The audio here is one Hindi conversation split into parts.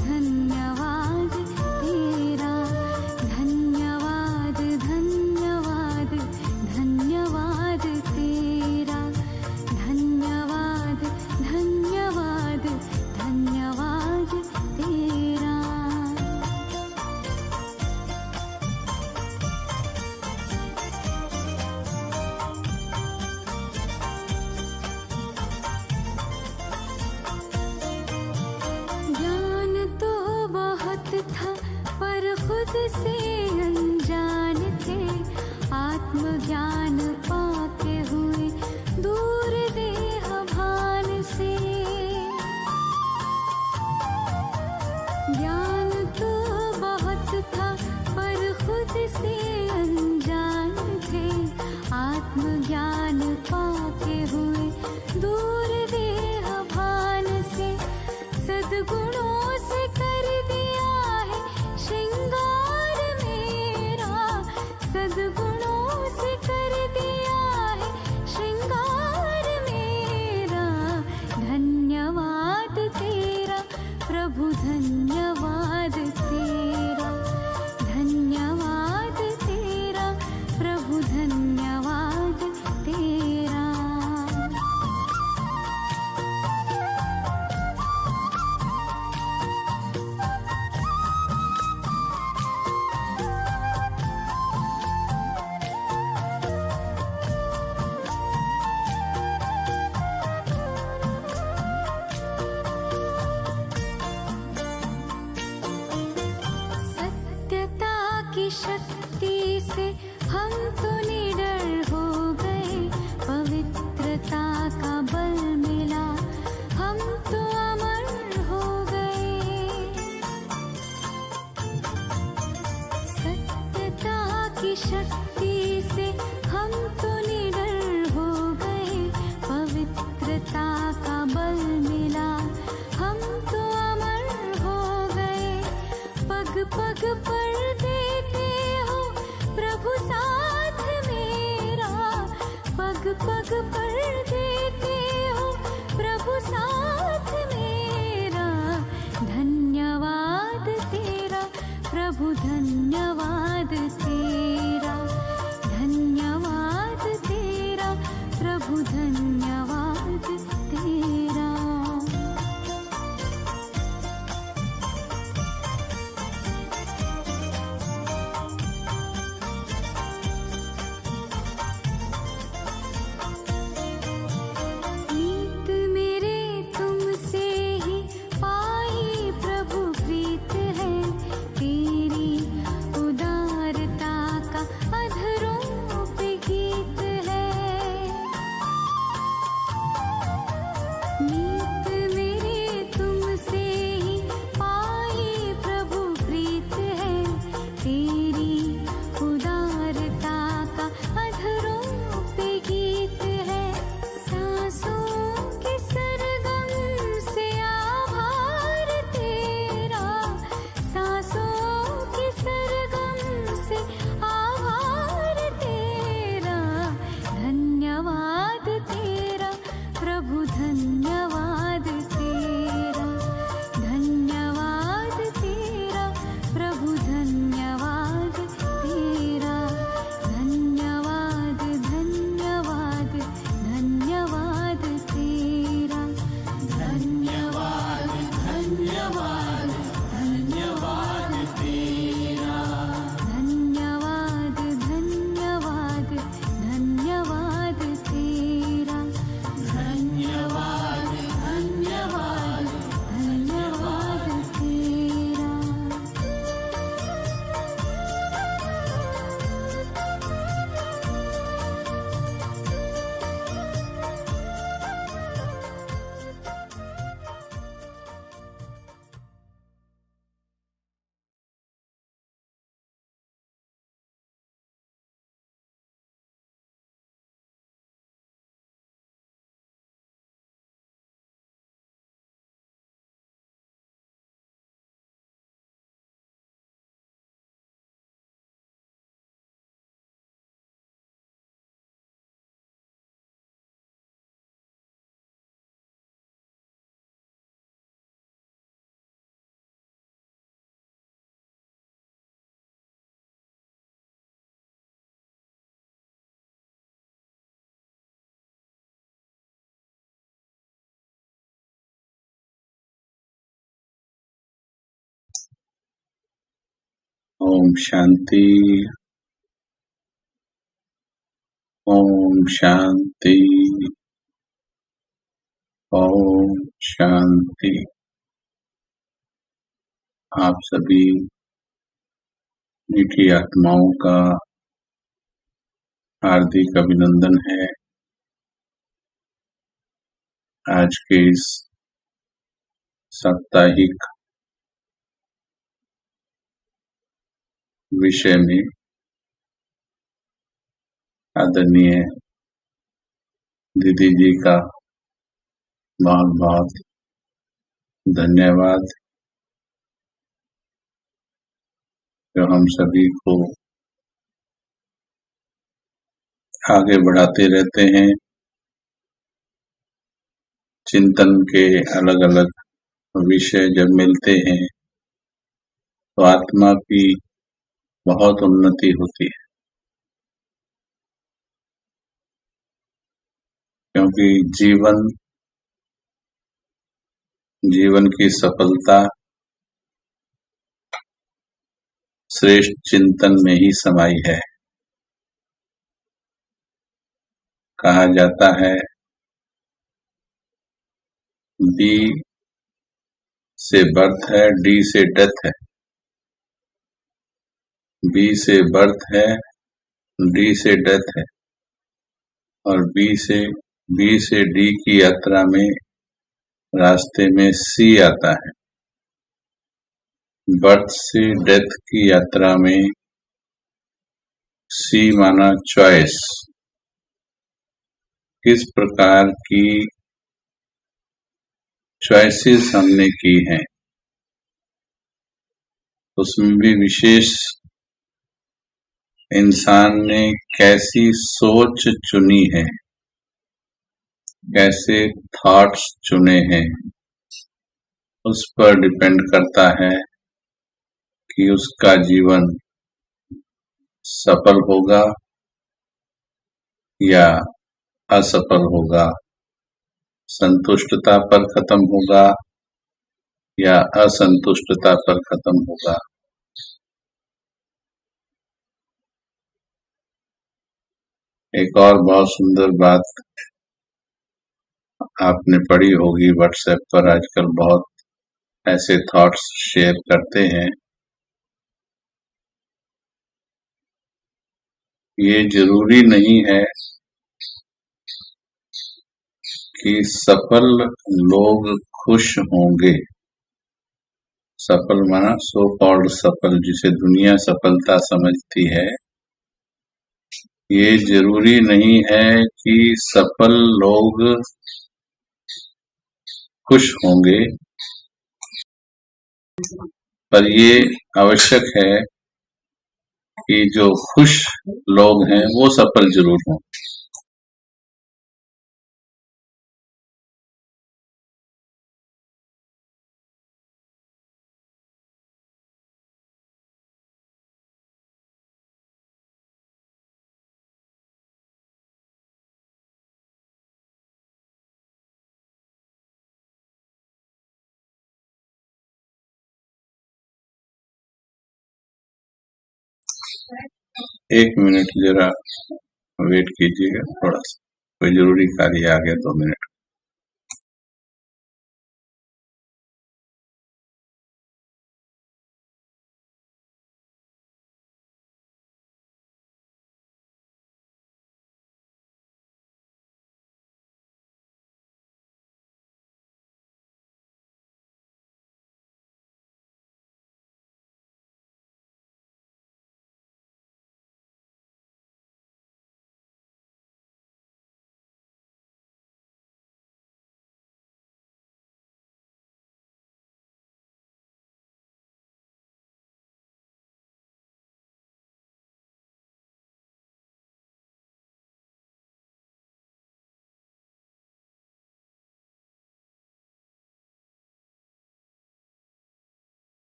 धन्यवाद तेरा, धन्यवाद धन्यवाद धन्यवाद तेरा, धन्यवाद धन्यवाद धन्यवाद तेरा। ज्ञान तो बहुत था पर खुद से अनजान थे, आत्मज्ञान पाके हुए दूर देह भान से। ज्ञान तो बहुत था पर खुद से अनजान थे, आत्मज्ञान पाके हुए दूर देह भान से। सद्गुणों से कर दिया है श्रृंगार मेरा, सद्गुणों से कर दिया है श्रृंगार मेरा। धन्यवाद तेरा प्रभु, धन्यवाद तेरा, धन्यवाद तेरा प्रभु, धन्यवाद तेरा। सत्यता की शक्ति से हम तो निडर हो गए, पवित्रता का बल मिला हम तो अमर हो गए। सत्यता की शक्ति से हम तो निडर हो गए, पवित्रता का बल मिला हम तो अमर हो गए। पग पग पर देते हो प्रभु साथ मेरा, पग पग पर देते हो प्रभु साथ मेरा। धन्यवाद तेरा प्रभु, धन्यवाद तेरा, धन्यवाद तेरा प्रभु, धन्यवाद तेरा। नीत मेरे तुमसे ही पाई प्रभु प्रीत है, तेरी उदार ओम शांति। ओम शांति। ओम शांति। आप सभी मीठी आत्माओं का हार्दिक अभिनंदन है। आज के इस साप्ताहिक विषय में आदरणीय दीदी जी का बहुत बहुत धन्यवाद, जो हम सभी को आगे बढ़ाते रहते हैं। चिंतन के अलग अलग विषय जब मिलते हैं तो आत्मा की बहुत उन्नति होती है, क्योंकि जीवन की सफलता श्रेष्ठ चिंतन में ही समाई है। कहा जाता है बी से बर्थ है, डी से डेथ है। बी से बर्थ है, डी से डेथ है, और बी से डी की यात्रा में रास्ते में सी आता है। बर्थ से डेथ की यात्रा में सी माना चॉइस। किस प्रकार की चॉइसेस हमने की हैं, उसमें भी विशेष इंसान ने कैसी सोच चुनी है, कैसे थॉट्स चुने हैं, उस पर डिपेंड करता है कि उसका जीवन सफल होगा या असफल होगा, संतुष्टता पर खत्म होगा या असंतुष्टता पर खत्म होगा। एक और बहुत सुंदर बात आपने पढ़ी होगी, व्हाट्सएप पर आजकल बहुत ऐसे थॉट्स शेयर करते हैं। ये जरूरी नहीं है कि सफल लोग खुश होंगे। सफल माना सो कॉल्ड सफल, जिसे दुनिया सफलता समझती है। ये जरूरी नहीं है कि सफल लोग खुश होंगे, पर ये आवश्यक है कि जो खुश लोग हैं वो सफल जरूर हों। एक मिनट जरा वेट कीजिएगा, थोड़ा सा कोई जरूरी कार्य आ गया, 2 मिनट।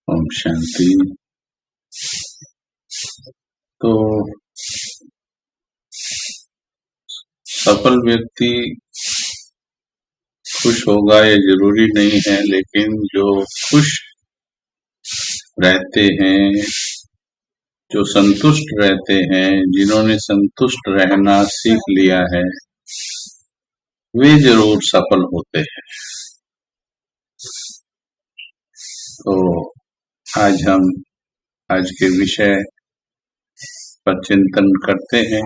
ओम शांति। तो सफल व्यक्ति खुश होगा ये जरूरी नहीं है, लेकिन जो खुश रहते हैं, जो संतुष्ट रहते हैं, जिन्होंने संतुष्ट रहना सीख लिया है, वे जरूर सफल होते हैं। तो आज हम आज के विषय पर चिंतन करते हैं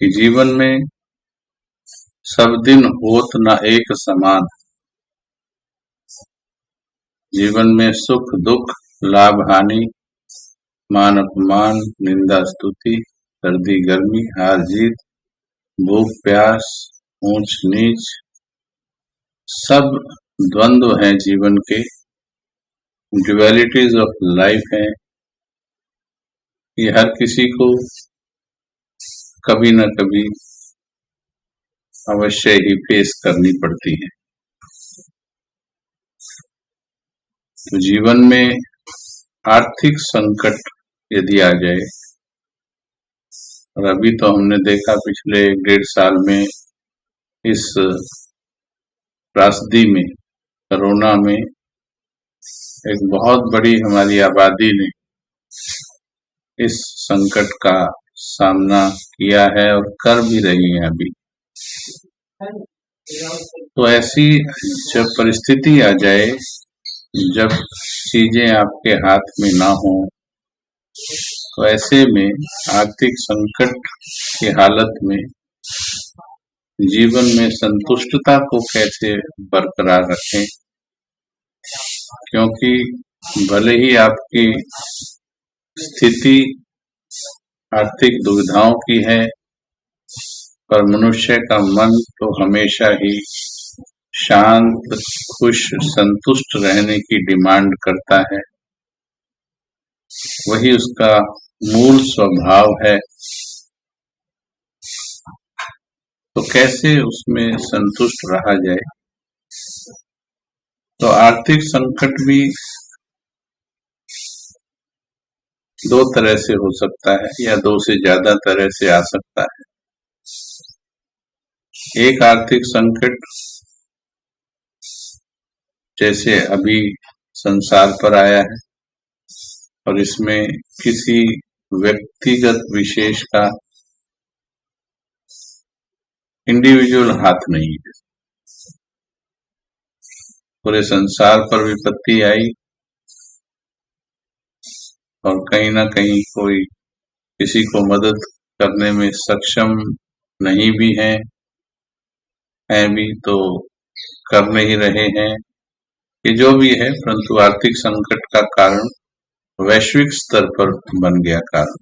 कि जीवन में सब दिन होत न एक समान। जीवन में सुख दुख, लाभ हानि, मान अपमान, निंदा स्तुति, सर्दी गर्मी, हार जीत, भूख प्यास, ऊंच नीच, सब द्वंद्व हैं जीवन के, ड्युअलिटीज ऑफ लाइफ हैं। ये हर किसी को कभी न कभी अवश्य ही फेस करनी पड़ती है। तो जीवन में आर्थिक संकट यदि आ जाए, और अभी तो हमने देखा पिछले 1.5 साल में इस त्रासदी में, कोरोना में, एक बहुत बड़ी हमारी आबादी ने इस संकट का सामना किया है और कर भी रही है अभी। तो ऐसी जब परिस्थिति आ जाए, जब चीजें आपके हाथ में ना हो, तो ऐसे में आर्थिक संकट की हालत में जीवन में संतुष्टता को कैसे बरकरार रखें, क्योंकि भले ही आपकी स्थिति आर्थिक दुविधाओं की है, पर मनुष्य का मन तो हमेशा ही शांत, खुश, संतुष्ट रहने की डिमांड करता है। वही उसका मूल स्वभाव है। तो कैसे उसमें संतुष्ट रहा जाए? तो आर्थिक संकट भी 2 तरह से हो सकता है, या 2 से ज्यादा तरह से आ सकता है। एक आर्थिक संकट जैसे अभी संसार पर आया है, और इसमें किसी व्यक्तिगत विशेष का इंडिविजुअल हाथ नहीं है। पूरे संसार पर विपत्ति आई, और कहीं ना कहीं कोई किसी को मदद करने में सक्षम नहीं भी है भी, तो कर नहीं रहे हैं। ये जो भी है, परंतु आर्थिक संकट का कारण वैश्विक स्तर पर बन गया, कारण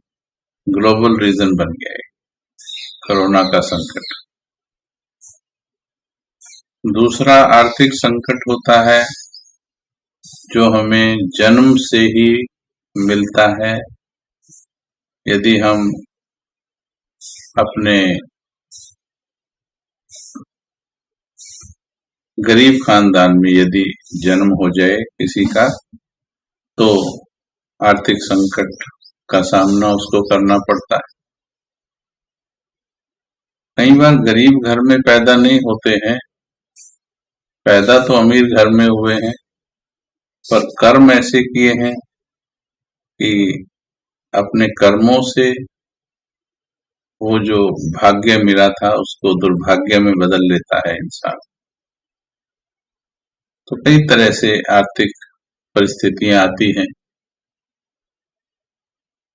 ग्लोबल रीजन बन गया है कोरोना का संकट। दूसरा आर्थिक संकट होता है जो हमें जन्म से ही मिलता है। यदि हम अपने गरीब खानदान में यदि जन्म हो जाए किसी का, तो आर्थिक संकट का सामना उसको करना पड़ता है। कई बार गरीब घर में पैदा नहीं होते हैं, पैदा तो अमीर घर में हुए हैं, पर कर्म ऐसे किए हैं कि अपने कर्मों से वो जो भाग्य मिला था उसको दुर्भाग्य में बदल लेता है इंसान। तो कई तरह से आर्थिक परिस्थितियां आती हैं,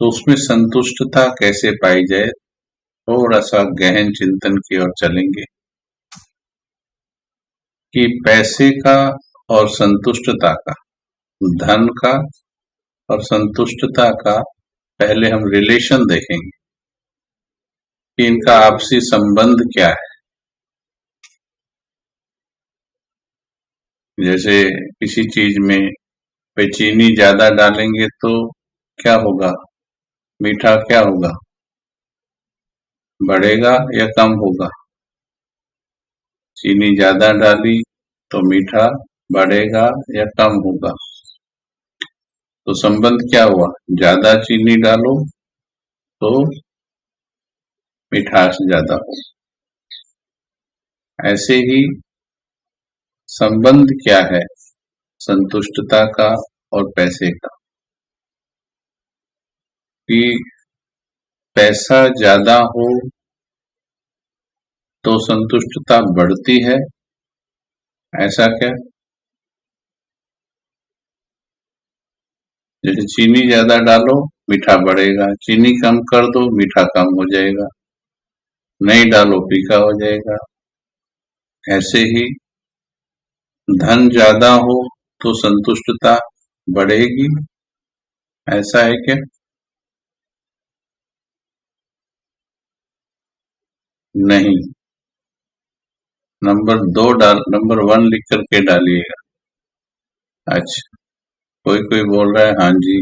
तो उसमें संतुष्टता कैसे पाई जाए, थोड़ा सा गहन चिंतन की ओर चलेंगे कि पैसे का और संतुष्टता का, धन का और संतुष्टता का पहले हम रिलेशन देखेंगे कि इनका आपसी संबंध क्या है। जैसे किसी चीज में पे चीनी ज्यादा डालेंगे तो क्या होगा, मीठा क्या होगा, बढ़ेगा या कम होगा? चीनी ज्यादा डाली तो मीठा बढ़ेगा या कम होगा। तो संबंध क्या हुआ, ज्यादा चीनी डालो तो मिठास ज्यादा हो। ऐसे ही संबंध क्या है संतुष्टता का और पैसे का, कि पैसा ज्यादा हो तो संतुष्टता बढ़ती है, ऐसा क्या? जैसे चीनी ज्यादा डालो मीठा बढ़ेगा, चीनी कम कर दो मीठा कम हो जाएगा, नहीं डालो फीका हो जाएगा। ऐसे ही धन ज्यादा हो तो संतुष्टता बढ़ेगी, ऐसा है क्या? नहीं। नंबर 1 लिख करके डालिएगा। अच्छा, कोई बोल रहा है हाँ जी,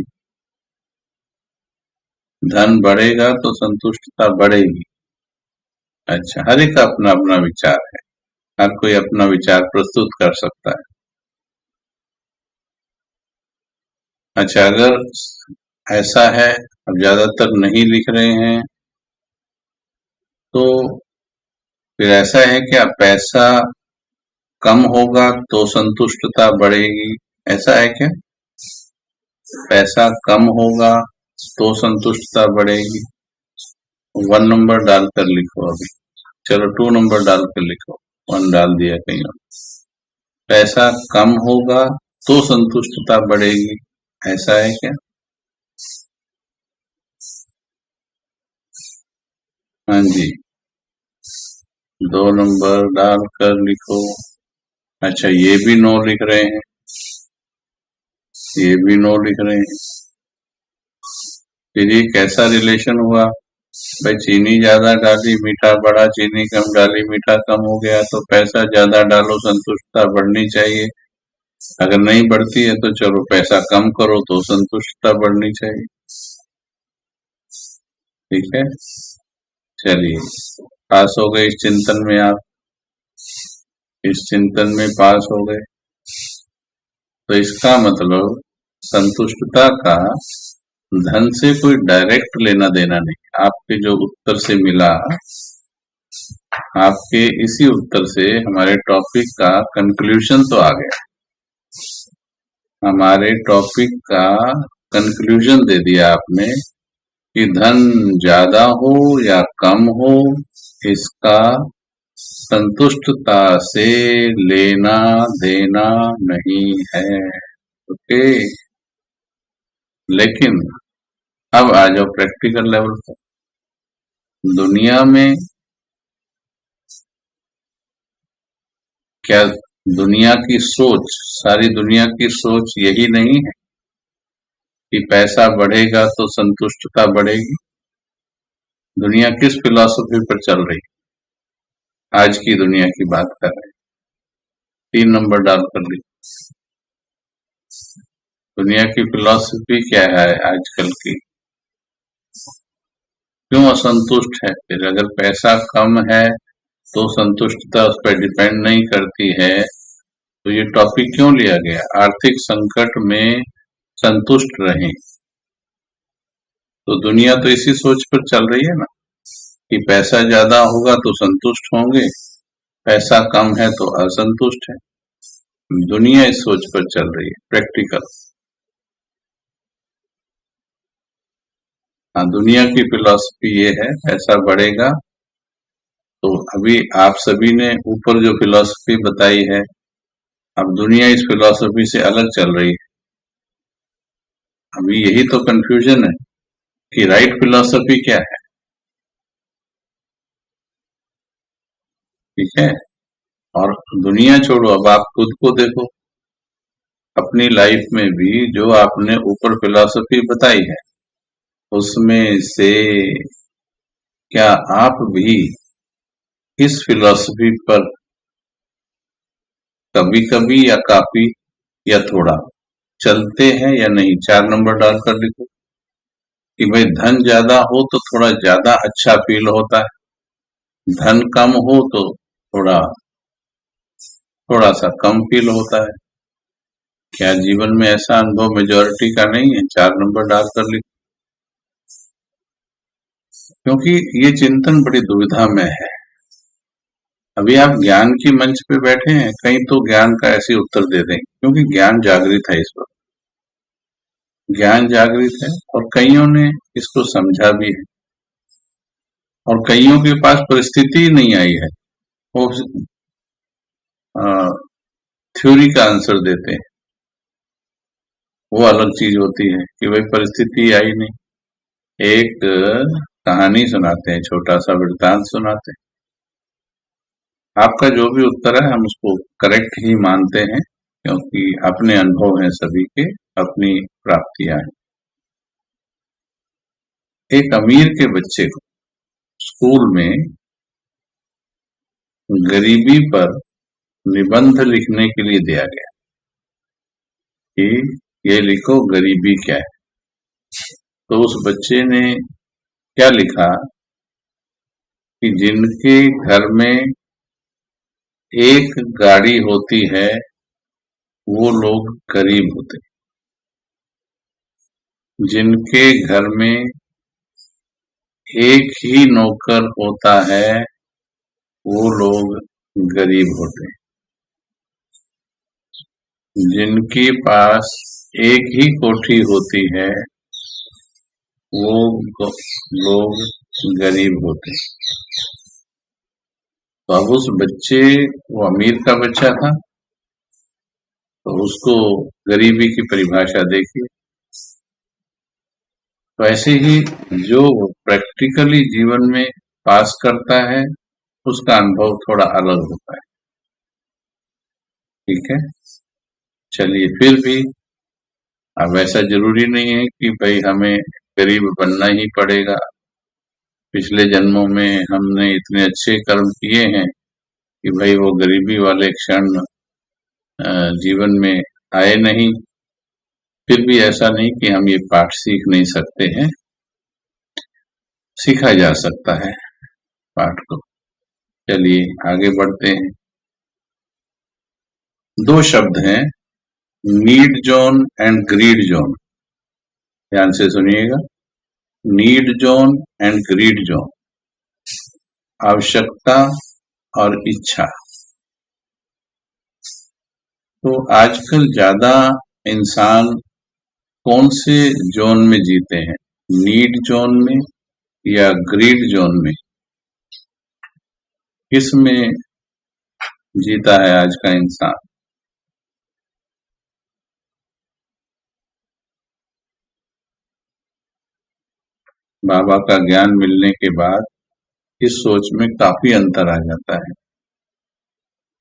धन बढ़ेगा तो संतुष्टता बढ़ेगी। अच्छा, हर एक का अपना अपना विचार है, हर कोई अपना विचार प्रस्तुत कर सकता है। अच्छा, अगर ऐसा है, अब ज्यादातर नहीं लिख रहे हैं, तो फिर ऐसा है क्या, पैसा कम होगा तो संतुष्टता बढ़ेगी, ऐसा है क्या? पैसा कम होगा तो संतुष्टता बढ़ेगी। 1 नंबर डालकर लिखो अभी, चलो 2 नंबर डालकर लिखो, 1 डाल दिया कहीं और। पैसा कम होगा तो संतुष्टता बढ़ेगी, ऐसा है क्या? हाँ जी, 2 नंबर डालकर लिखो। अच्छा, ये भी नो लिख रहे हैं, ये भी नो लिख रहे हैं। फिर ये कैसा रिलेशन हुआ भाई, चीनी ज्यादा डाली मीठा बढ़ा, चीनी कम डाली मीठा कम हो गया, तो पैसा ज्यादा डालो संतुष्टता बढ़नी चाहिए, अगर नहीं बढ़ती है तो चलो पैसा कम करो तो संतुष्टता बढ़नी चाहिए। ठीक है, चलिए पास हो गए इस चिंतन में, आप इस चिंतन में पास हो गए। तो इसका मतलब संतुष्टता का धन से कोई डायरेक्ट लेना देना नहीं। आपके जो उत्तर से मिला, आपके इसी उत्तर से हमारे टॉपिक का कंक्लूजन तो आ गया, हमारे टॉपिक का कंक्लूजन दे दिया आपने कि धन ज्यादा हो या कम हो, इसका संतुष्टता से लेना देना नहीं है। ओके, लेकिन अब आ जाओ प्रैक्टिकल लेवल पर। दुनिया में क्या, दुनिया की सोच, सारी दुनिया की सोच यही नहीं है कि पैसा बढ़ेगा तो संतुष्टता बढ़ेगी? दुनिया किस फिलॉसफी पर चल रही है? आज की दुनिया की बात कर रहे हैं। 3 नंबर डालकर लिखो, दुनिया की फिलॉसफी क्या है आजकल की, क्यों असंतुष्ट है? फिर अगर पैसा कम है तो संतुष्टता उस पर डिपेंड नहीं करती है, तो ये टॉपिक क्यों लिया गया? आर्थिक संकट में संतुष्ट रहें, तो दुनिया तो इसी सोच पर चल रही है ना कि पैसा ज्यादा होगा तो संतुष्ट होंगे, पैसा कम है तो असंतुष्ट है। दुनिया इस सोच पर चल रही है, प्रैक्टिकल। हाँ, दुनिया की फिलॉसफी ये है, पैसा बढ़ेगा तो अभी आप सभी ने ऊपर जो फिलॉसफी बताई है, अब दुनिया इस फिलॉसफी से अलग चल रही है। अभी यही तो कंफ्यूजन है कि राइट फिलॉसफी क्या है। ठीक है, और दुनिया छोड़ो, अब आप खुद को देखो, अपनी लाइफ में भी जो आपने ऊपर फिलॉसफी बताई है, उसमें से क्या आप भी इस फिलॉसफी पर कभी कभी या काफी या थोड़ा चलते हैं या नहीं? 4 नंबर डालकर लिखो कि भाई धन ज्यादा हो तो थोड़ा ज्यादा अच्छा फील होता है, धन कम हो तो थोड़ा थोड़ा सा कम फील होता है। क्या जीवन में ऐसा अनुभव मेजॉरिटी का नहीं है? 4 नंबर डालकर लिख, क्योंकि ये चिंतन बड़ी दुविधा में है। अभी आप ज्ञान की मंच पे बैठे हैं, कहीं तो ज्ञान का ऐसे उत्तर दे देंगे, क्योंकि ज्ञान जागृत है, इस वक्त ज्ञान जागृत है और कईयों ने इसको समझा भी है और कईयों के पास परिस्थिति ही नहीं आई है, वो थ्योरी का आंसर देते हैं। वो अलग चीज होती है कि भाई परिस्थिति आई नहीं। एक कहानी सुनाते हैं, छोटा सा वृत्तांत सुनाते हैं। आपका जो भी उत्तर है हम उसको करेक्ट ही मानते हैं, क्योंकि अपने अनुभव हैं सभी के, अपनी प्राप्तियां हैं। एक अमीर के बच्चे को स्कूल में गरीबी पर निबंध लिखने के लिए दिया गया कि ये लिखो गरीबी क्या है। तो उस बच्चे ने क्या लिखा कि जिनके घर में एक गाड़ी होती है वो लोग गरीब होते, जिनके घर में एक ही नौकर होता है वो लोग गरीब होते, जिनके पास एक ही कोठी होती है वो लोग गरीब होते। तो अब उस बच्चे, वो अमीर का बच्चा था, तो उसको गरीबी की परिभाषा देखिए। तो ऐसे ही जो प्रैक्टिकली जीवन में पास करता है उसका अनुभव थोड़ा अलग होता है। ठीक है, चलिए फिर भी अब ऐसा जरूरी नहीं है कि भाई हमें गरीब बनना ही पड़ेगा। पिछले जन्मों में हमने इतने अच्छे कर्म किए हैं कि भाई वो गरीबी वाले क्षण जीवन में आए नहीं। फिर भी ऐसा नहीं कि हम ये पाठ सीख नहीं सकते हैं, सीखा जा सकता है पाठ को। चलिए आगे बढ़ते हैं। 2 शब्द हैं, need zone and greed zone. ध्यान से सुनिएगा, need zone and greed zone, आवश्यकता और इच्छा। तो आजकल ज्यादा इंसान कौन से जोन में जीते हैं, नीड जोन में या ग्रीड जोन में? किस में जीता है आज का इंसान? बाबा का ज्ञान मिलने के बाद इस सोच में काफी अंतर आ जाता है,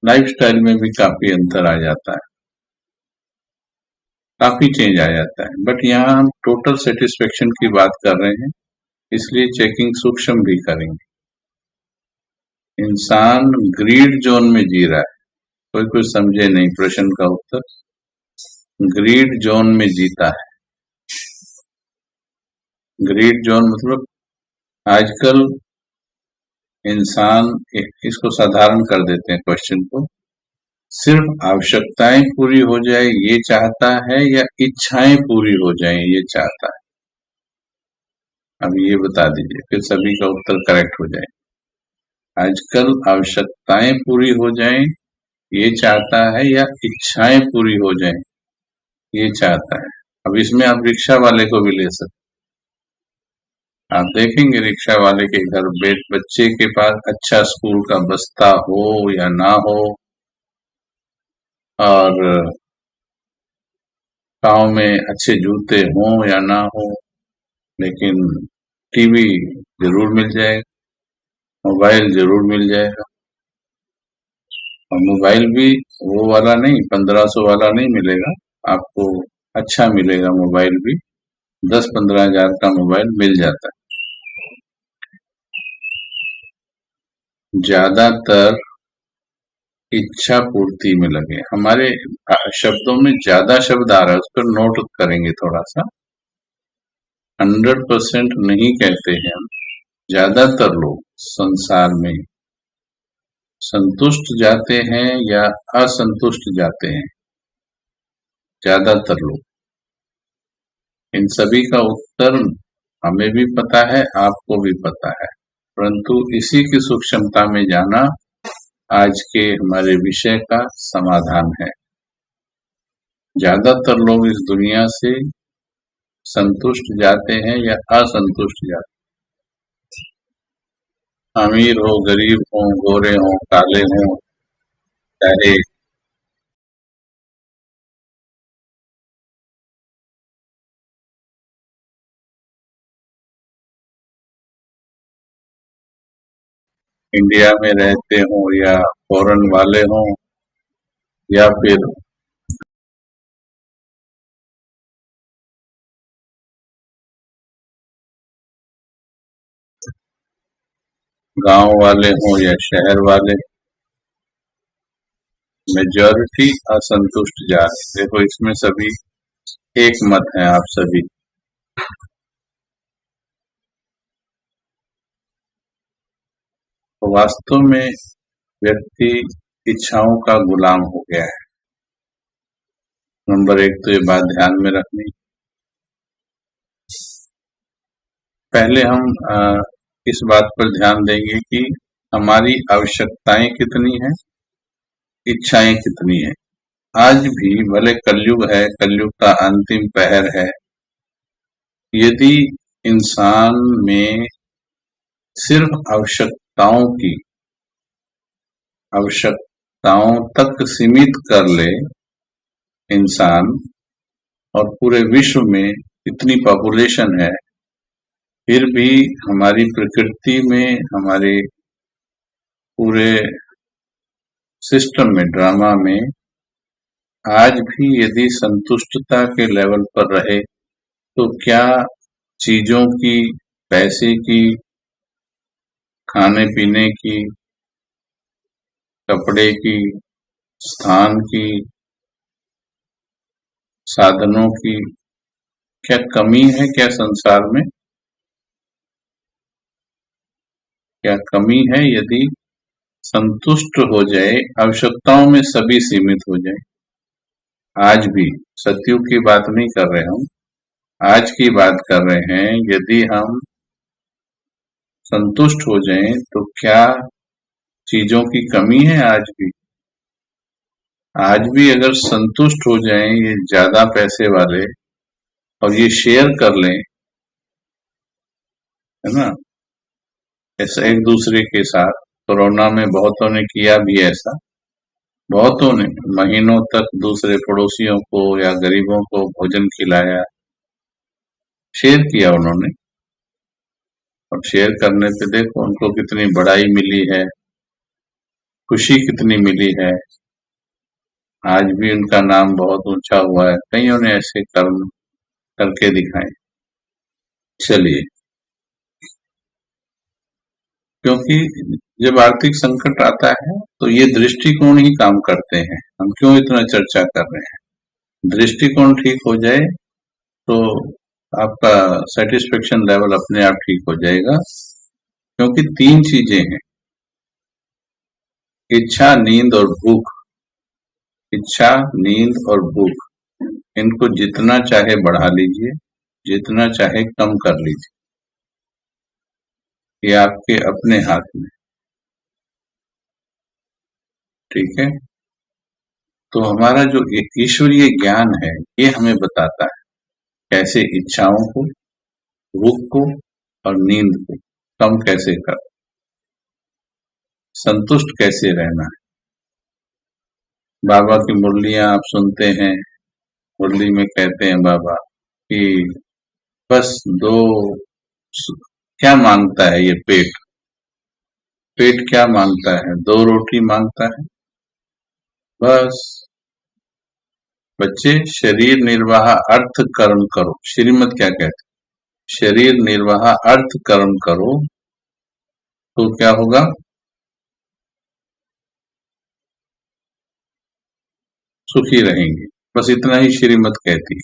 लाइफस्टाइल में भी काफी अंतर आ जाता है, काफी चेंज आ जाता है। बट यहाँ हम टोटल सेटिस्फेक्शन की बात कर रहे हैं, इसलिए चेकिंग सूक्ष्म भी करेंगे। इंसान ग्रीड जोन में जी रहा है, कोई कुछ समझे नहीं प्रश्न का उत्तर। ग्रीड जोन में जीता है। ग्रीड जोन मतलब आजकल इंसान, इसको साधारण कर देते हैं क्वेश्चन को, सिर्फ आवश्यकताएं पूरी हो जाए ये चाहता है या इच्छाएं पूरी हो जाएं ये चाहता है? अब ये बता दीजिए, फिर सभी का उत्तर करेक्ट हो जाए। आजकल आवश्यकताएं पूरी हो जाएं ये चाहता है या इच्छाएं पूरी हो जाएं ये चाहता है? अब इसमें आप रिक्शा वाले को भी ले सकते। आप देखेंगे रिक्शा वाले के घर बच्चे के पास अच्छा स्कूल का बस्ता हो या ना हो, और गांव में अच्छे जूते हों या ना हो, लेकिन टीवी जरूर मिल जाएगा, मोबाइल जरूर मिल जाएगा। और मोबाइल भी वो वाला नहीं, 1500 वाला नहीं मिलेगा आपको, अच्छा मिलेगा मोबाइल भी, 10-15 हजार का मोबाइल मिल जाता है। ज्यादातर इच्छा पूर्ति में लगे। हमारे शब्दों में ज्यादा शब्द आ रहा है, उस पर नोट करेंगे थोड़ा सा। 100% नहीं कहते हैं हम। ज्यादातर लोग संसार में संतुष्ट जाते हैं या असंतुष्ट जाते हैं, ज्यादातर लोग। इन सभी का उत्तर हमें भी पता है, आपको भी पता है, परंतु इसी की सूक्ष्मता में जाना आज के हमारे विषय का समाधान है। ज्यादातर लोग इस दुनिया से संतुष्ट जाते हैं या असंतुष्ट जाते हैं। अमीर हो, गरीब हो, गोरे हो, काले हो, चाहे इंडिया में रहते हो या फॉरेन वाले हो या फिर गांव वाले हो या शहर वाले, मेजॉरिटी असंतुष्ट जा रहे। देखो इसमें सभी एक मत है, आप सभी। तो वास्तव में व्यक्ति इच्छाओं का गुलाम हो गया है। नंबर एक तो ये बात ध्यान में रखनी। पहले हम इस बात पर ध्यान देंगे कि हमारी आवश्यकताएं कितनी हैं, इच्छाएं कितनी हैं। आज भी भले कलयुग है, कलयुग का अंतिम पहर है, यदि इंसान में सिर्फ आवश्यकताओं तक सीमित कर ले इंसान, और पूरे विश्व में इतनी पॉपुलेशन है, फिर भी हमारी प्रकृति में, हमारे पूरे सिस्टम में, ड्रामा में आज भी यदि संतुष्टता के लेवल पर रहे तो क्या चीजों की, पैसे की, खाने पीने की, कपड़े की, स्थान की, साधनों की क्या कमी है? क्या संसार में क्या कमी है? यदि संतुष्ट हो जाए, आवश्यकताओं में सभी सीमित हो जाए, आज भी, सतयुग की बात नहीं कर रहे हम, आज की बात कर रहे हैं, यदि हम संतुष्ट हो जाएं तो क्या चीजों की कमी है? आज भी अगर संतुष्ट हो जाएं ये ज्यादा पैसे वाले और ये शेयर कर लें, है ना, ऐसा एक दूसरे के साथ। कोरोना में बहुतों ने किया भी ऐसा, बहुतों ने महीनों तक दूसरे पड़ोसियों को या गरीबों को भोजन खिलाया, शेयर किया उन्होंने। और शेयर करने पे देखो उनको कितनी बड़ाई मिली है, खुशी कितनी मिली है। आज भी उनका नाम बहुत ऊंचा हुआ है, कईयों ने ऐसे कर्म करके दिखाए। चलिए, क्योंकि जब आर्थिक संकट आता है तो ये दृष्टिकोण ही काम करते हैं। हम क्यों इतना चर्चा कर रहे हैं? दृष्टिकोण ठीक हो जाए तो आपका सेटिस्फेक्शन लेवल अपने आप ठीक हो जाएगा। क्योंकि तीन चीजें हैं, इच्छा, नींद और भूख। इच्छा, नींद और भूख, इनको जितना चाहे बढ़ा लीजिए, जितना चाहे कम कर लीजिए, ये आपके अपने हाथ में। ठीक है, तो हमारा जो ईश्वरीय ज्ञान है ये हमें बताता है कैसे इच्छाओं को, भूख को और नींद को कम कैसे कर, संतुष्ट कैसे रहना है। बाबा की मुरलियां आप सुनते हैं, मुरली में कहते हैं बाबा कि बस दो, क्या मांगता है ये पेट? पेट क्या मांगता है? दो रोटी मांगता है बस। बच्चे, शरीर निर्वाह अर्थ कर्म करो। श्रीमत क्या कहते? शरीर निर्वाह अर्थ कर्म करो तो क्या होगा? सुखी रहेंगे। बस इतना ही श्रीमत कहती है।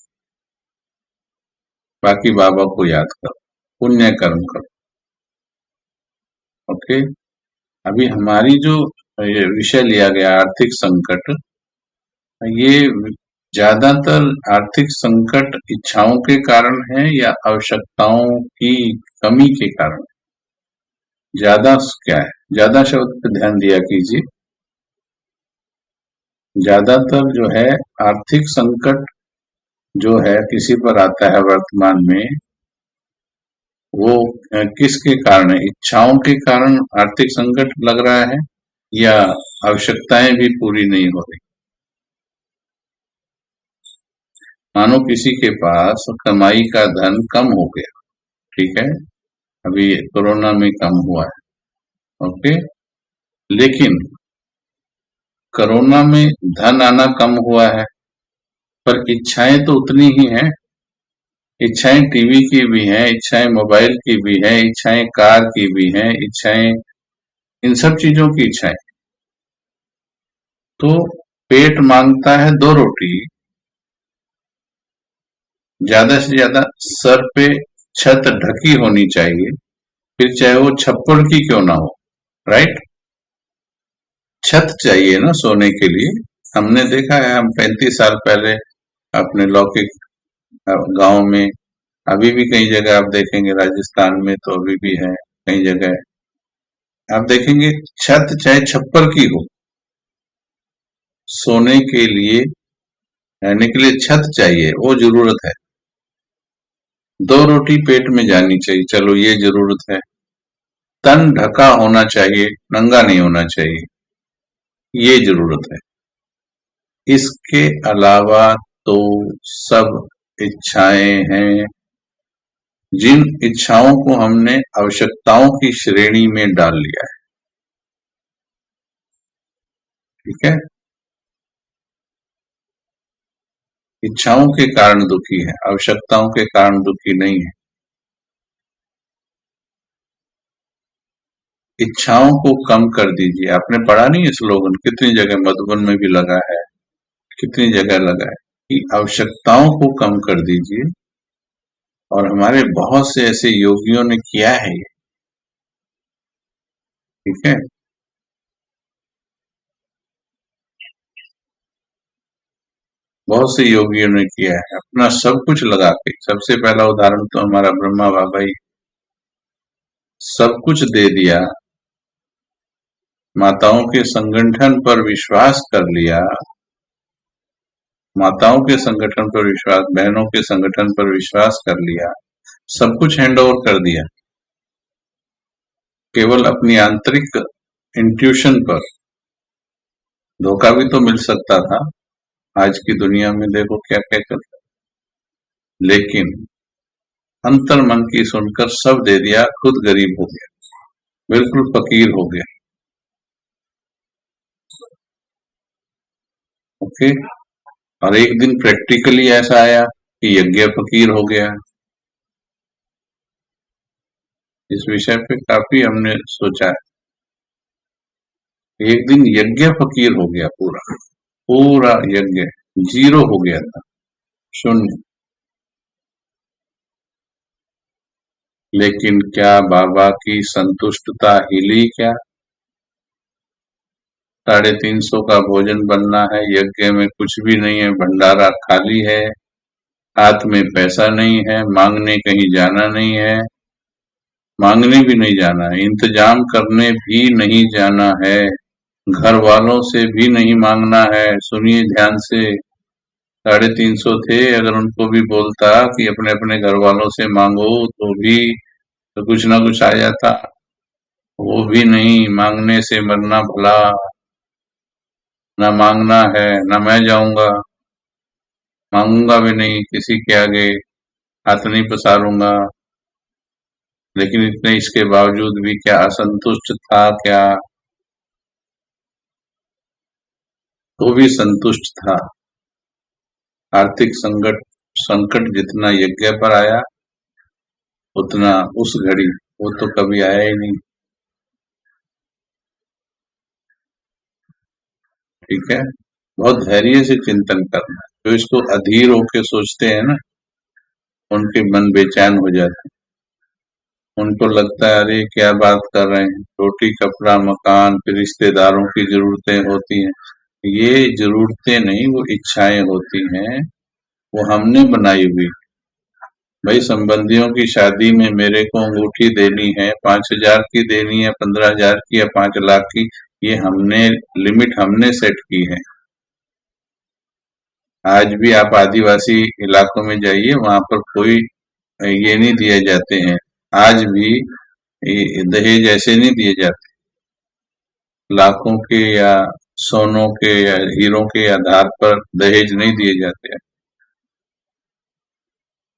बाकी बाबा को याद करो, पुण्य कर्म करो। ओके, अभी हमारी जो ये विषय लिया गया आर्थिक संकट, ये ज्यादातर आर्थिक संकट इच्छाओं के कारण है या आवश्यकताओं की कमी के कारण? ज्यादा क्या है? ज्यादा शब्द पे ध्यान दिया कीजिए। ज्यादातर जो है आर्थिक संकट जो है किसी पर आता है वर्तमान में, वो किसके कारण है? इच्छाओं के कारण आर्थिक संकट लग रहा है या आवश्यकताएं भी पूरी नहीं हो रही? मानो किसी के पास कमाई का धन कम हो गया, ठीक है, अभी कोरोना में कम हुआ है, ओके, लेकिन कोरोना में धन आना कम हुआ है, पर इच्छाएं तो उतनी ही हैं। इच्छाएं टीवी की भी हैं, इच्छाएं मोबाइल की भी हैं, इच्छाएं कार की भी हैं, इच्छाएं इन सब चीजों की इच्छाएं। तो पेट मांगता है 2 रोटी, ज्यादा से ज्यादा सर पे छत ढकी होनी चाहिए, फिर चाहे वो छप्पड़ की क्यों ना हो, राइट? छत चाहिए ना सोने के लिए। हमने देखा है, हम 35 साल पहले अपने लौकिक गांव में, अभी भी कई जगह आप देखेंगे, राजस्थान में तो अभी भी है कई जगह, आप देखेंगे छत चाहे छप्पर की हो, सोने के लिए, रहने के लिए छत चाहिए, वो जरूरत है। 2 रोटी पेट में जानी चाहिए, चलो ये जरूरत है। तन ढका होना चाहिए, नंगा नहीं होना चाहिए, ये जरूरत है। इसके अलावा तो सब इच्छाएं हैं, जिन इच्छाओं को हमने आवश्यकताओं की श्रेणी में डाल लिया है, ठीक है। इच्छाओं के कारण दुखी है, आवश्यकताओं के कारण दुखी नहीं है। इच्छाओं को कम कर दीजिए। आपने पढ़ा नहीं है स्लोगन, कितनी जगह मधुबन में भी लगा है, कितनी जगह लगा है कि आवश्यकताओं को कम कर दीजिए। और हमारे बहुत से ऐसे योगियों ने किया है ये, ठीक है। बहुत से योगियों ने किया है, अपना सब कुछ लगा के। सबसे पहला उदाहरण तो हमारा ब्रह्मा बाबा ही, सब कुछ दे दिया, माताओं के संगठन पर विश्वास कर लिया, माताओं के संगठन पर विश्वास, बहनों के संगठन पर विश्वास कर लिया, सब कुछ हैंड ओवर कर दिया, केवल अपनी आंतरिक इंट्यूशन पर। धोखा भी तो मिल सकता था, आज की दुनिया में देखो क्या क्या करता है, लेकिन अंतर मन की सुनकर सब दे दिया, खुद गरीब हो गया, बिल्कुल फकीर हो गया, ओके। और एक दिन प्रैक्टिकली ऐसा आया कि यज्ञ फकीर हो गया। इस विषय पे काफी हमने सोचा है। एक दिन यज्ञ फकीर हो गया, पूरा पूरा यज्ञ जीरो हो गया था, शून्य। लेकिन क्या बाबा की संतुष्टता हिली क्या? 350 का भोजन बनना है, यज्ञ में कुछ भी नहीं है, भंडारा खाली है, हाथ में पैसा नहीं है, मांगने कहीं जाना नहीं है, मांगने भी नहीं जाना है, इंतजाम करने भी नहीं जाना है, घर वालों से भी नहीं मांगना है। सुनिए ध्यान से, 350 थे, अगर उनको भी बोलता कि अपने अपने घर वालों से मांगो तो भी तो कुछ ना कुछ आ जाता। वो भी नहीं, मांगने से मरना भला, ना मांगना है, ना मैं जाऊंगा, मांगूंगा भी नहीं किसी के आगे, हाथ नहीं पसारूंगा। लेकिन इतने इसके बावजूद भी क्या असंतुष्ट था क्या? तो भी संतुष्ट था। आर्थिक संकट जितना यज्ञ पर आया, उतना उस घड़ी वो तो कभी आया ही नहीं, ठीक है। बहुत धैर्य से चिंतन करना है। जो इसको अधीर होके सोचते हैं ना, उनके मन बेचैन हो जाते हैं। उनको लगता है अरे क्या बात कर रहे हैं, रोटी कपड़ा मकान, फिर रिश्तेदारों की जरूरतें होती हैं, ये जरूरतें नहीं, वो इच्छाएं होती हैं, वो हमने बनाई हुई। भाई संबंधियों की शादी में मेरे को अंगूठी देनी है, 5,000 की देनी है, 15,000 की या 5 लाख की, ये हमने लिमिट हमने सेट की है। आज भी आप आदिवासी इलाकों में जाइए, वहां पर कोई ये नहीं दिए जाते हैं। आज भी दहेज ऐसे नहीं दिए जाते, लाखों के या सोनों के या हीरों के आधार पर दहेज नहीं दिए जाते हैं।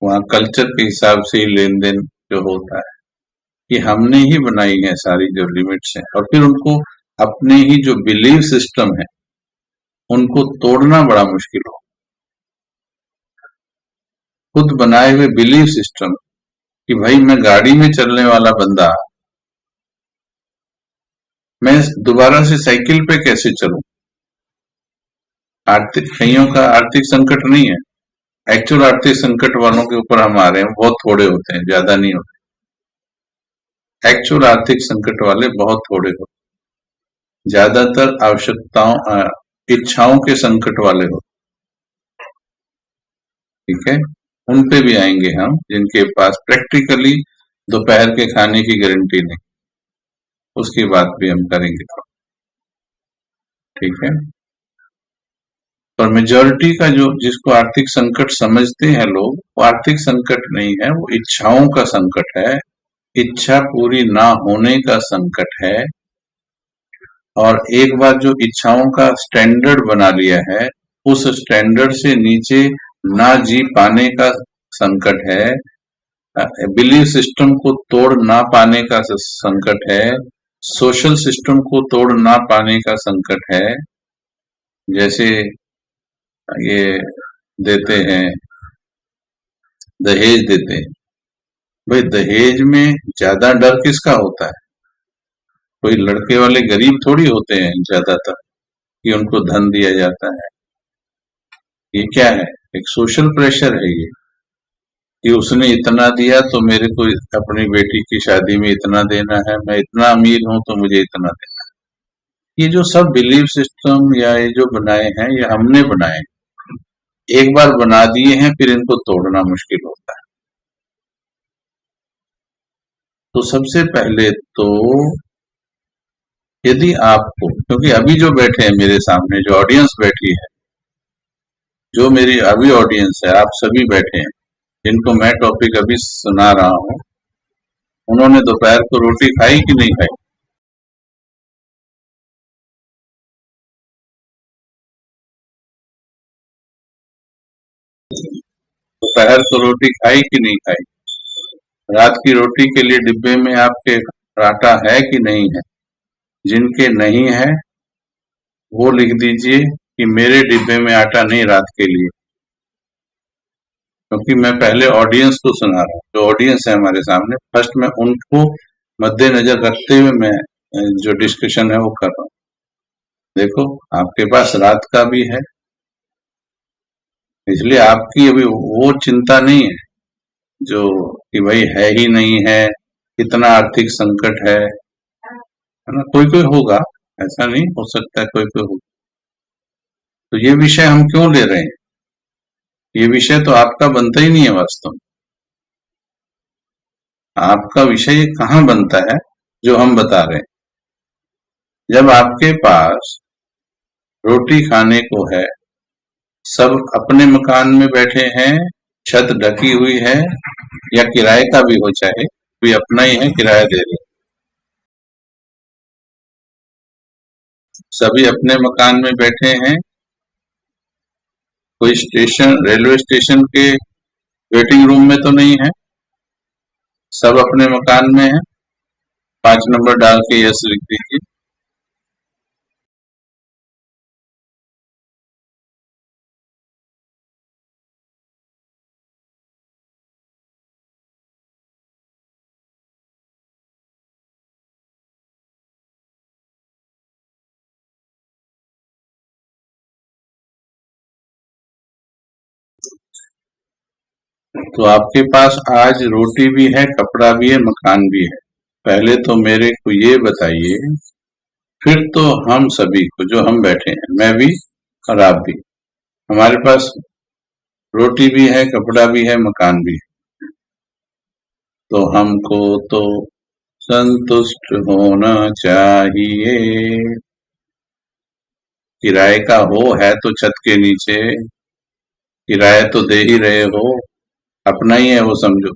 वहाँ कल्चर के हिसाब से ही लेन देन जो होता है, ये हमने ही बनाई है सारी जो लिमिट्स हैं। और फिर उनको अपने ही जो बिलीव सिस्टम है उनको तोड़ना बड़ा मुश्किल हो। खुद बनाए हुए बिलीव सिस्टम कि भाई मैं गाड़ी में चलने वाला बंदा, मैं दोबारा से साइकिल पे कैसे चलूं? आर्थिक कईयों का आर्थिक संकट नहीं है, एक्चुअल आर्थिक संकट वालों के ऊपर हम आ रहे हैं, बहुत थोड़े होते हैं, ज्यादा नहीं होते। एक्चुअल आर्थिक संकट वाले बहुत थोड़े होते, ज्यादातर आवश्यकताओं इच्छाओं के संकट वाले होते। ठीक है, उन पे भी आएंगे हम, जिनके पास प्रैक्टिकली दोपहर के खाने की गारंटी नहीं, उसकी बात भी हम करेंगे। ठीक है, पर मेजॉरिटी का जो जिसको आर्थिक संकट समझते हैं लोग, वो आर्थिक संकट नहीं है, वो इच्छाओं का संकट है, इच्छा पूरी ना होने का संकट है। और एक बार जो इच्छाओं का स्टैंडर्ड बना लिया है, उस स्टैंडर्ड से नीचे ना जी पाने का संकट है, बिलीफ सिस्टम को तोड़ ना पाने का संकट है, सोशल सिस्टम को तोड़ ना पाने का संकट है। जैसे ये देते हैं, दहेज देते हैं, भाई दहेज में ज्यादा डर किसका होता है? कोई लड़के वाले गरीब थोड़ी होते हैं ज्यादातर कि उनको धन दिया जाता है। ये क्या है? एक सोशल प्रेशर है ये कि उसने इतना दिया तो मेरे को अपनी बेटी की शादी में इतना देना है, मैं इतना अमीर हूं तो मुझे इतना देना है। ये जो सब बिलीफ सिस्टम या ये जो बनाए हैं, ये हमने बनाए हैं। एक बार बना दिए हैं, फिर इनको तोड़ना मुश्किल होता है। तो सबसे पहले तो यदि आपको, क्योंकि अभी जो बैठे हैं मेरे सामने, जो ऑडियंस बैठी है, जो मेरी अभी ऑडियंस है, आप सभी बैठे हैं जिनको मैं टॉपिक अभी सुना रहा हूं, उन्होंने दोपहर को रोटी खाई कि नहीं खाई? दोपहर को रोटी खाई कि नहीं खाई? रात की रोटी के लिए डिब्बे में आपके आटा है कि नहीं है? जिनके नहीं है वो लिख दीजिए कि मेरे डिब्बे में आटा नहीं रात के लिए। क्योंकि मैं पहले ऑडियंस को सुना रहा हूँ, जो ऑडियंस है हमारे सामने, फर्स्ट मैं उनको मद्देनजर रखते हुए मैं जो डिस्कशन है वो कर रहा हूँ। देखो, आपके पास रात का भी है, इसलिए आपकी अभी वो चिंता नहीं है जो कि भाई है ही नहीं है, इतना आर्थिक संकट है ना? कोई कोई होगा, ऐसा नहीं हो सकता है, कोई कोई होगा। तो ये विषय हम क्यों ले रहे हैं? ये विषय तो आपका बनता ही नहीं है वास्तव में। आपका विषय ये कहाँ बनता है जो हम बता रहे हैं? जब आपके पास रोटी खाने को है, सब अपने मकान में बैठे हैं, छत ढकी हुई है, या किराए का भी हो, चाहे कोई अपना ही है किराया दे रहे, सभी अपने मकान में बैठे हैं, कोई स्टेशन रेलवे स्टेशन के वेटिंग रूम में तो नहीं है, सब अपने मकान में है। 5 नंबर डाल के यस लिख दीजिए। तो आपके पास आज रोटी भी है, कपड़ा भी है, मकान भी है। पहले तो मेरे को ये बताइए फिर तो हम सभी को, जो हम बैठे हैं, मैं भी और आप भी, हमारे पास रोटी भी है, कपड़ा भी है, मकान भी है, तो हमको तो संतुष्ट होना चाहिए। किराए का है तो छत के नीचे, किराया तो दे ही रहे हो, अपना ही है वो, समझो।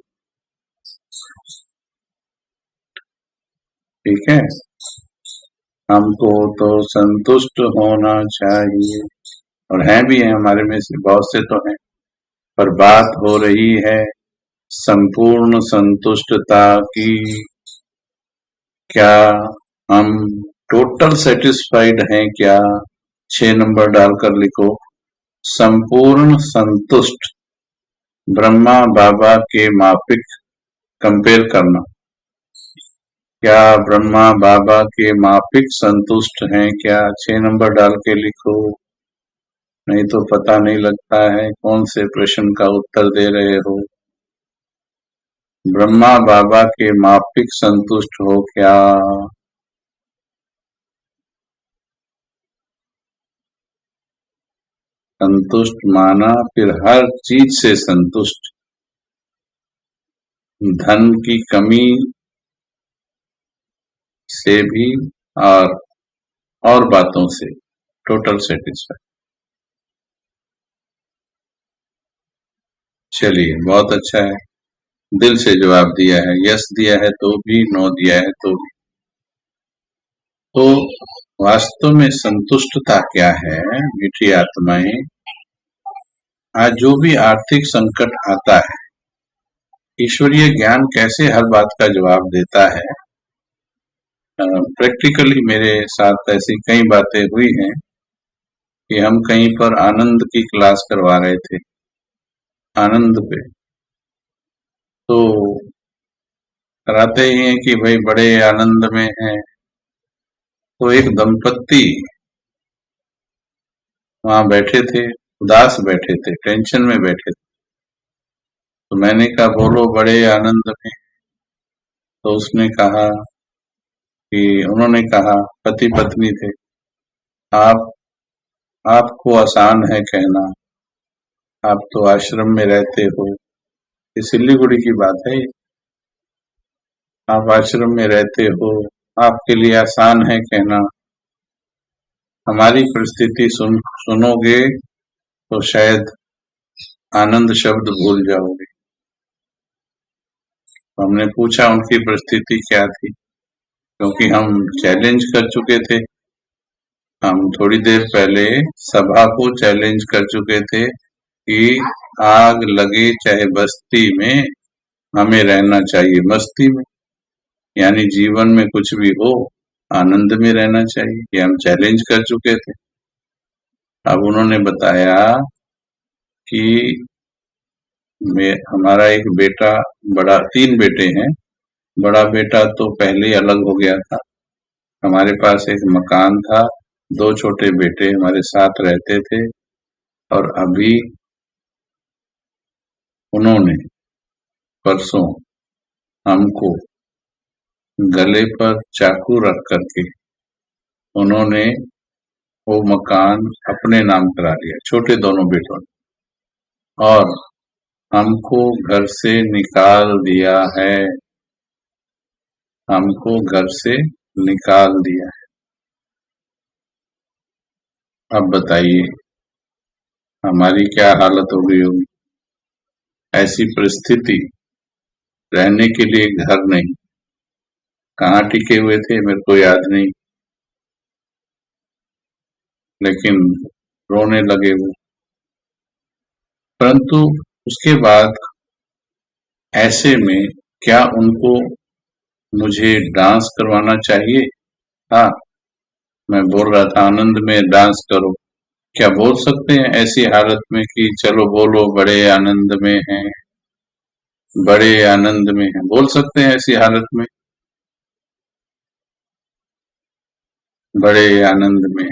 ठीक है, हमको तो संतुष्ट होना चाहिए, और हैं भी हैं, हमारे में से बहुत से तो हैं। पर बात हो रही है संपूर्ण संतुष्टता की। क्या हम टोटल सेटिस्फाइड हैं क्या? 6 नंबर डालकर लिखो, संपूर्ण संतुष्ट, ब्रह्मा बाबा के मापिक कंपेयर करना। क्या ब्रह्मा बाबा के मापिक संतुष्ट हैं क्या? 6 नंबर डाल के लिखो, नहीं तो पता नहीं लगता है कौन से प्रश्न का उत्तर दे रहे हो। ब्रह्मा बाबा के मापिक संतुष्ट हो क्या? संतुष्ट माना फिर हर चीज से संतुष्ट, धन की कमी से भी और बातों से टोटल सेटिस्फाइड। चलिए, बहुत अच्छा है, दिल से जवाब दिया है, यस दिया है तो भी, नो दिया है तो भी। तो वास्तव में संतुष्टता क्या है मीठी आत्माएं? आज जो भी आर्थिक संकट आता है, ईश्वरीय ज्ञान कैसे हर बात का जवाब देता है। प्रैक्टिकली मेरे साथ ऐसी कई बातें हुई हैं कि हम कहीं पर आनंद की क्लास करवा रहे थे, आनंद पे, तो कराते ही हैं कि भाई बड़े आनंद में हैं। तो एक दंपत्ति वहां बैठे थे, उदास बैठे थे, टेंशन में बैठे थे। तो मैंने कहा बोलो बड़े आनंद में। तो उसने कहा कि, उन्होंने कहा, पति पत्नी थे, आप आपको आसान है कहना, आप तो आश्रम में रहते हो। ये सिल्लीगुड़ी की बात है, आप आश्रम में रहते हो, आपके लिए आसान है कहना, हमारी परिस्थिति सुनोगे तो शायद आनंद शब्द भूल जाओगे। हमने पूछा उनकी परिस्थिति क्या थी, क्योंकि हम चैलेंज कर चुके थे, हम थोड़ी देर पहले सभा को चैलेंज कर चुके थे कि आग लगे चाहे बस्ती में, हमें रहना चाहिए मस्ती में, यानी जीवन में कुछ भी हो आनंद में रहना चाहिए। ये हम चैलेंज कर चुके थे। अब उन्होंने बताया कि हमारा एक बेटा, बड़ा, 3 बेटे हैं, बड़ा बेटा तो पहले ही अलग हो गया था, हमारे पास एक मकान था, 2 छोटे बेटे हमारे साथ रहते थे, और अभी उन्होंने परसों हमको गले पर चाकू रख करके उन्होंने वो मकान अपने नाम करा लिया, छोटे दोनों बेटों ने, और हमको घर से निकाल दिया है, हमको घर से निकाल दिया है। अब बताइए हमारी क्या हालत हो गई होगी। ऐसी परिस्थिति, रहने के लिए घर नहीं, कहाँ टिके हुए थे मेरे को याद नहीं, लेकिन रोने लगे वो। परंतु उसके बाद ऐसे में क्या उनको मुझे डांस करवाना चाहिए? हाँ, मैं बोल रहा था आनंद में डांस करो, क्या बोल सकते हैं ऐसी हालत में कि चलो बोलो बड़े आनंद में हैं, बड़े आनंद में हैं, बोल सकते हैं ऐसी हालत में बड़े आनंद में?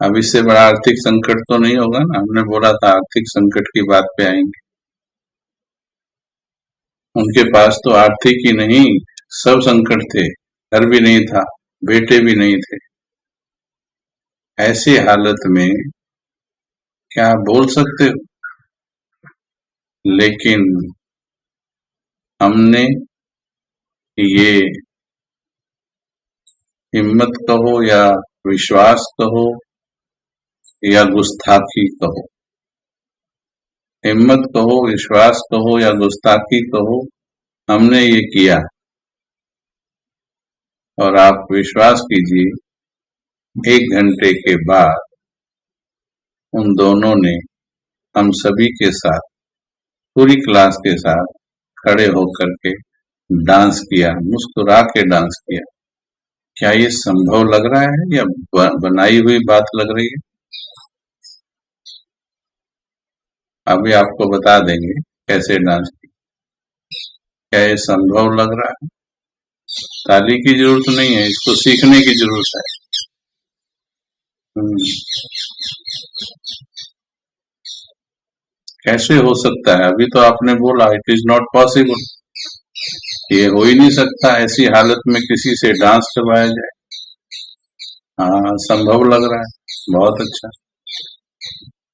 अब इससे बड़ा आर्थिक संकट तो नहीं होगा ना। हमने बोला था आर्थिक संकट की बात पे आएंगे। उनके पास तो आर्थिक ही नहीं, सब संकट थे, घर भी नहीं था, बेटे भी नहीं थे। ऐसी हालत में क्या आप बोल सकते हो? लेकिन हमने ये हिम्मत कहो या विश्वास कहो या गुस्ताखी कहो, हिम्मत कहो, विश्वास कहो या गुस्ताखी कहो, हमने ये किया। और आप विश्वास कीजिए, 1 घंटे के बाद उन दोनों ने हम सभी के साथ, पूरी क्लास के साथ खड़े होकर के डांस किया, मुस्कुरा के डांस किया। क्या ये संभव लग रहा है या बनाई हुई बात लग रही है? अभी आपको बता देंगे कैसे डांस किया। क्या ये संभव लग रहा है? ताली की जरूरत नहीं है, इसको सीखने की जरूरत है। कैसे हो सकता है? अभी तो आपने बोला इट इज नॉट पॉसिबल, ये हो ही नहीं सकता, ऐसी हालत में किसी से डांस करवाया जाए। हाँ, संभव लग रहा है, बहुत अच्छा,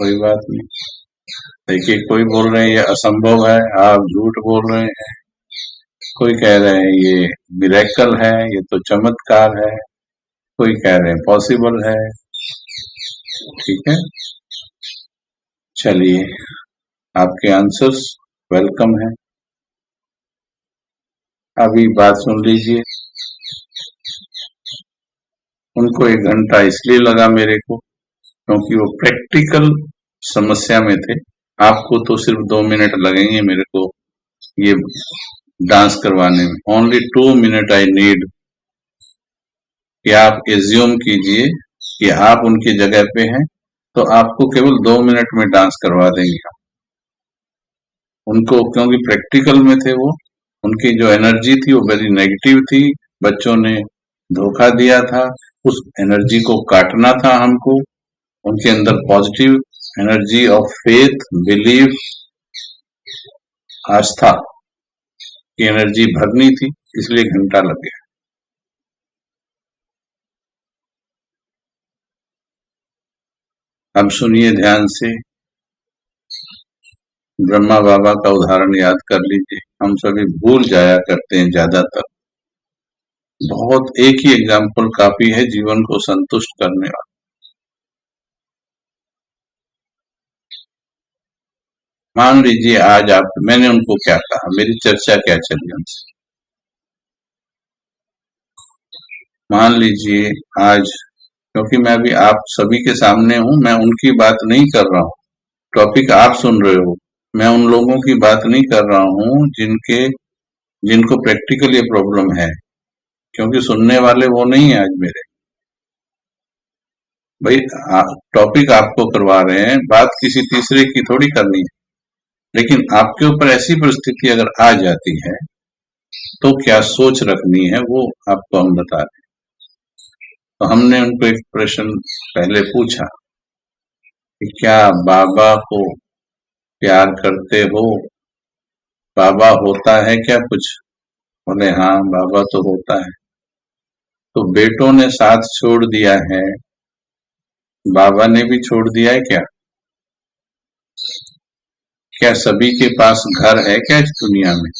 कोई बात नहीं। देखिए, कोई बोल रहे हैं ये असंभव है, आप झूठ बोल रहे हैं। कोई कह रहे हैं ये मिरेकल है, ये तो चमत्कार है। कोई कह रहे हैं पॉसिबल है। ठीक है, चलिए, आपके आंसर्स वेलकम है। अभी बात सुन लीजिए। उनको 1 घंटा इसलिए लगा मेरे को क्योंकि वो प्रैक्टिकल समस्या में थे। आपको तो सिर्फ 2 मिनट लगेंगे मेरे को ये डांस करवाने में। ओनली 2 मिनट आई नीड कि आप एज्यूम कीजिए कि आप उनकी जगह पे हैं, तो आपको केवल 2 मिनट में डांस करवा देंगे आप। उनको, क्योंकि प्रैक्टिकल में थे वो, उनकी जो एनर्जी थी वो वेरी नेगेटिव थी। बच्चों ने धोखा दिया था, उस एनर्जी को काटना था हमको। उनके अंदर positive energy of faith, believe, आस्था की एनर्जी भरनी थी, इसलिए घंटा लग गया। अब सुनिए ध्यान से, ब्रह्मा बाबा का उदाहरण याद कर लीजिए। हम सभी भूल जाया करते हैं ज्यादातर। बहुत एक ही एग्जाम्पल काफी है जीवन को संतुष्ट करने वाला। मान लीजिए आज मैंने उनको क्या कहा, मेरी चर्चा क्या चली उनसे। मान लीजिए आज, क्योंकि मैं अभी आप सभी के सामने हूं, मैं उनकी बात नहीं कर रहा हूं, टॉपिक आप सुन रहे हो। मैं उन लोगों की बात नहीं कर रहा हूं जिनको प्रैक्टिकल ये प्रॉब्लम है, क्योंकि सुनने वाले वो नहीं है आज मेरे। भाई, टॉपिक आपको करवा रहे हैं, बात किसी तीसरे की थोड़ी करनी है। लेकिन आपके ऊपर ऐसी परिस्थिति अगर आ जाती है तो क्या सोच रखनी है वो आपको हम बता रहे हैं। तो हमने उनको एक प्रश्न पहले पूछा कि क्या बाबा को प्यार करते हो? बाबा होता है क्या कुछ? बोले हाँ, बाबा तो होता है। तो बेटों ने साथ छोड़ दिया है, बाबा ने भी छोड़ दिया है क्या? क्या सभी के पास घर है क्या इस दुनिया में?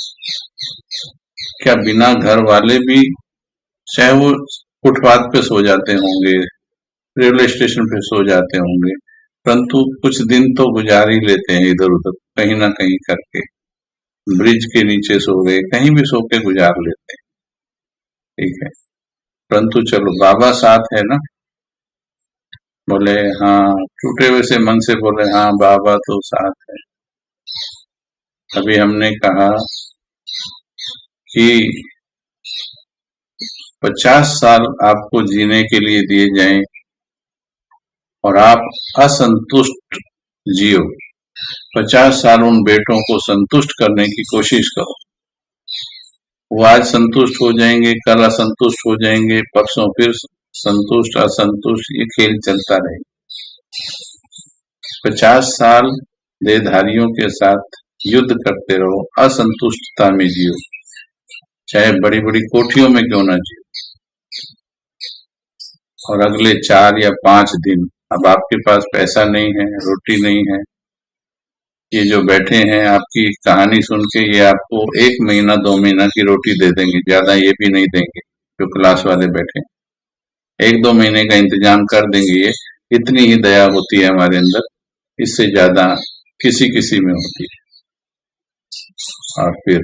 क्या बिना घर वाले भी, चाहे वो फुटपाथ पे सो जाते होंगे, रेलवे स्टेशन पे सो जाते होंगे, परंतु कुछ दिन तो गुजार ही लेते हैं इधर उधर कहीं ना कहीं करके। ब्रिज के नीचे सो गए, कहीं भी सो के गुजार लेते हैं। ठीक है, परंतु चलो बाबा साथ है ना? बोले हाँ, टूटे हुए से मन से बोले हाँ, बाबा तो साथ है। अभी हमने कहा कि 50 साल आपको जीने के लिए दिए जाएं और आप असंतुष्ट जियो। 50 साल उन बेटों को संतुष्ट करने की कोशिश करो। वो आज संतुष्ट हो जाएंगे, कल असंतुष्ट हो जाएंगे, परसों फिर संतुष्ट असंतुष्ट, ये खेल चलता रहेगा। 50 साल देहधारियों के साथ युद्ध करते रहो, असंतुष्टता में जियो, चाहे बड़ी बड़ी कोठियों में क्यों ना जियो। और अगले 4 या 5 दिन अब आपके पास पैसा नहीं है, रोटी नहीं है, ये जो बैठे हैं आपकी कहानी सुन के ये आपको 1 महीना 2 महीना की रोटी दे देंगे, ज्यादा ये भी नहीं देंगे। जो क्लास वाले बैठे 1-2 महीने का इंतजाम कर देंगे, ये इतनी ही दया होती है हमारे अंदर, इससे ज्यादा किसी किसी में होती है। और फिर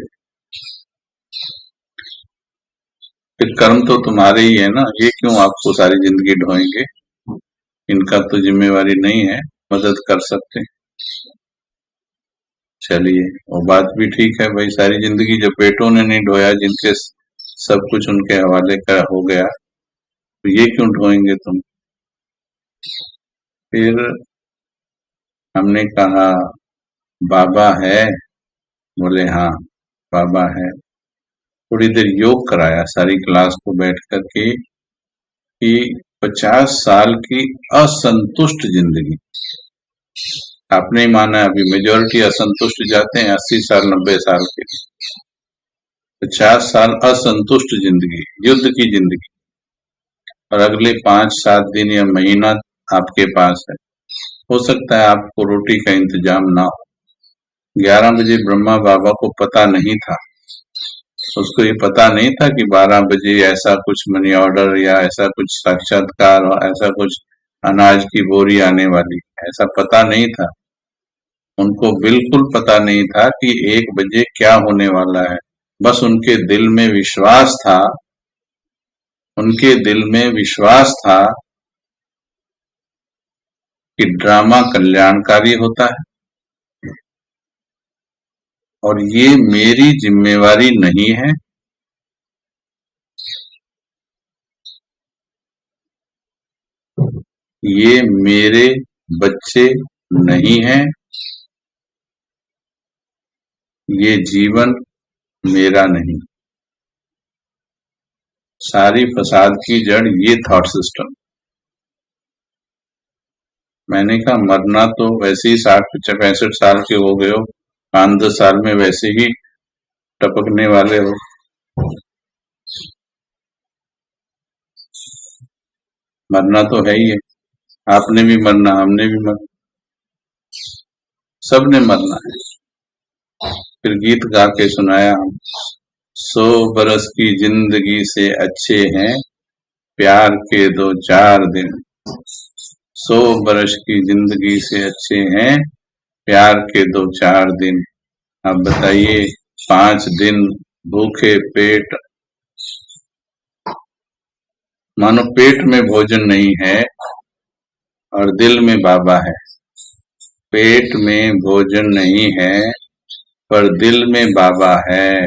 कर्म तो तुम्हारे ही है ना, ये क्यों आपको सारी जिंदगी ढोएंगे, इनका तो जिम्मेवारी नहीं है, मदद कर सकते हैं। चलिए वो बात भी ठीक है भाई, सारी जिंदगी जब बेटों ने नहीं ढोया, जिनके सब कुछ उनके हवाले का हो गया, तो ये क्यों ढोएंगे तुम। फिर हमने कहा बाबा है, बोले हाँ बाबा है। थोड़ी देर योग कराया सारी क्लास को बैठ करके कि 50 साल की असंतुष्ट जिंदगी, आपने ही माना है, अभी मेजोरिटी असंतुष्ट जाते हैं 80 साल 90 साल के, 50 साल असंतुष्ट जिंदगी, युद्ध की जिंदगी, और अगले 5-7 दिन या महीना आपके पास है। हो सकता है आपको रोटी का इंतजाम ना हो। 11 बजे ब्रह्मा बाबा को पता नहीं था, उसको ये पता नहीं था कि 12 बजे ऐसा कुछ मनी ऑर्डर या ऐसा कुछ साक्षात्कार और ऐसा कुछ अनाज की बोरी आने वाली, ऐसा पता नहीं था। उनको बिल्कुल पता नहीं था कि 1 बजे क्या होने वाला है। बस उनके दिल में विश्वास था, उनके दिल में विश्वास था कि ड्रामा कल्याणकारी होता है और ये मेरी जिम्मेवारी नहीं है, ये मेरे बच्चे नहीं हैं, ये जीवन मेरा नहीं। सारी फसाद की जड़ ये थॉट सिस्टम। मैंने कहा मरना तो वैसे ही 60-65 साल के हो गए हो, 5-10 साल में वैसे ही टपकने वाले हो, मरना तो है ही है। आपने भी मरना, हमने भी मरना, सबने मरना है। फिर गीत गा के सुनाया हम, 100 बरस की जिंदगी से अच्छे हैं प्यार के 2-4 दिन। 100 बरस की जिंदगी से अच्छे हैं प्यार के 2-4 दिन। अब बताइए 5 दिन भूखे पेट, मानो पेट में भोजन नहीं है और दिल में बाबा है। पेट में भोजन नहीं है पर दिल में बाबा है,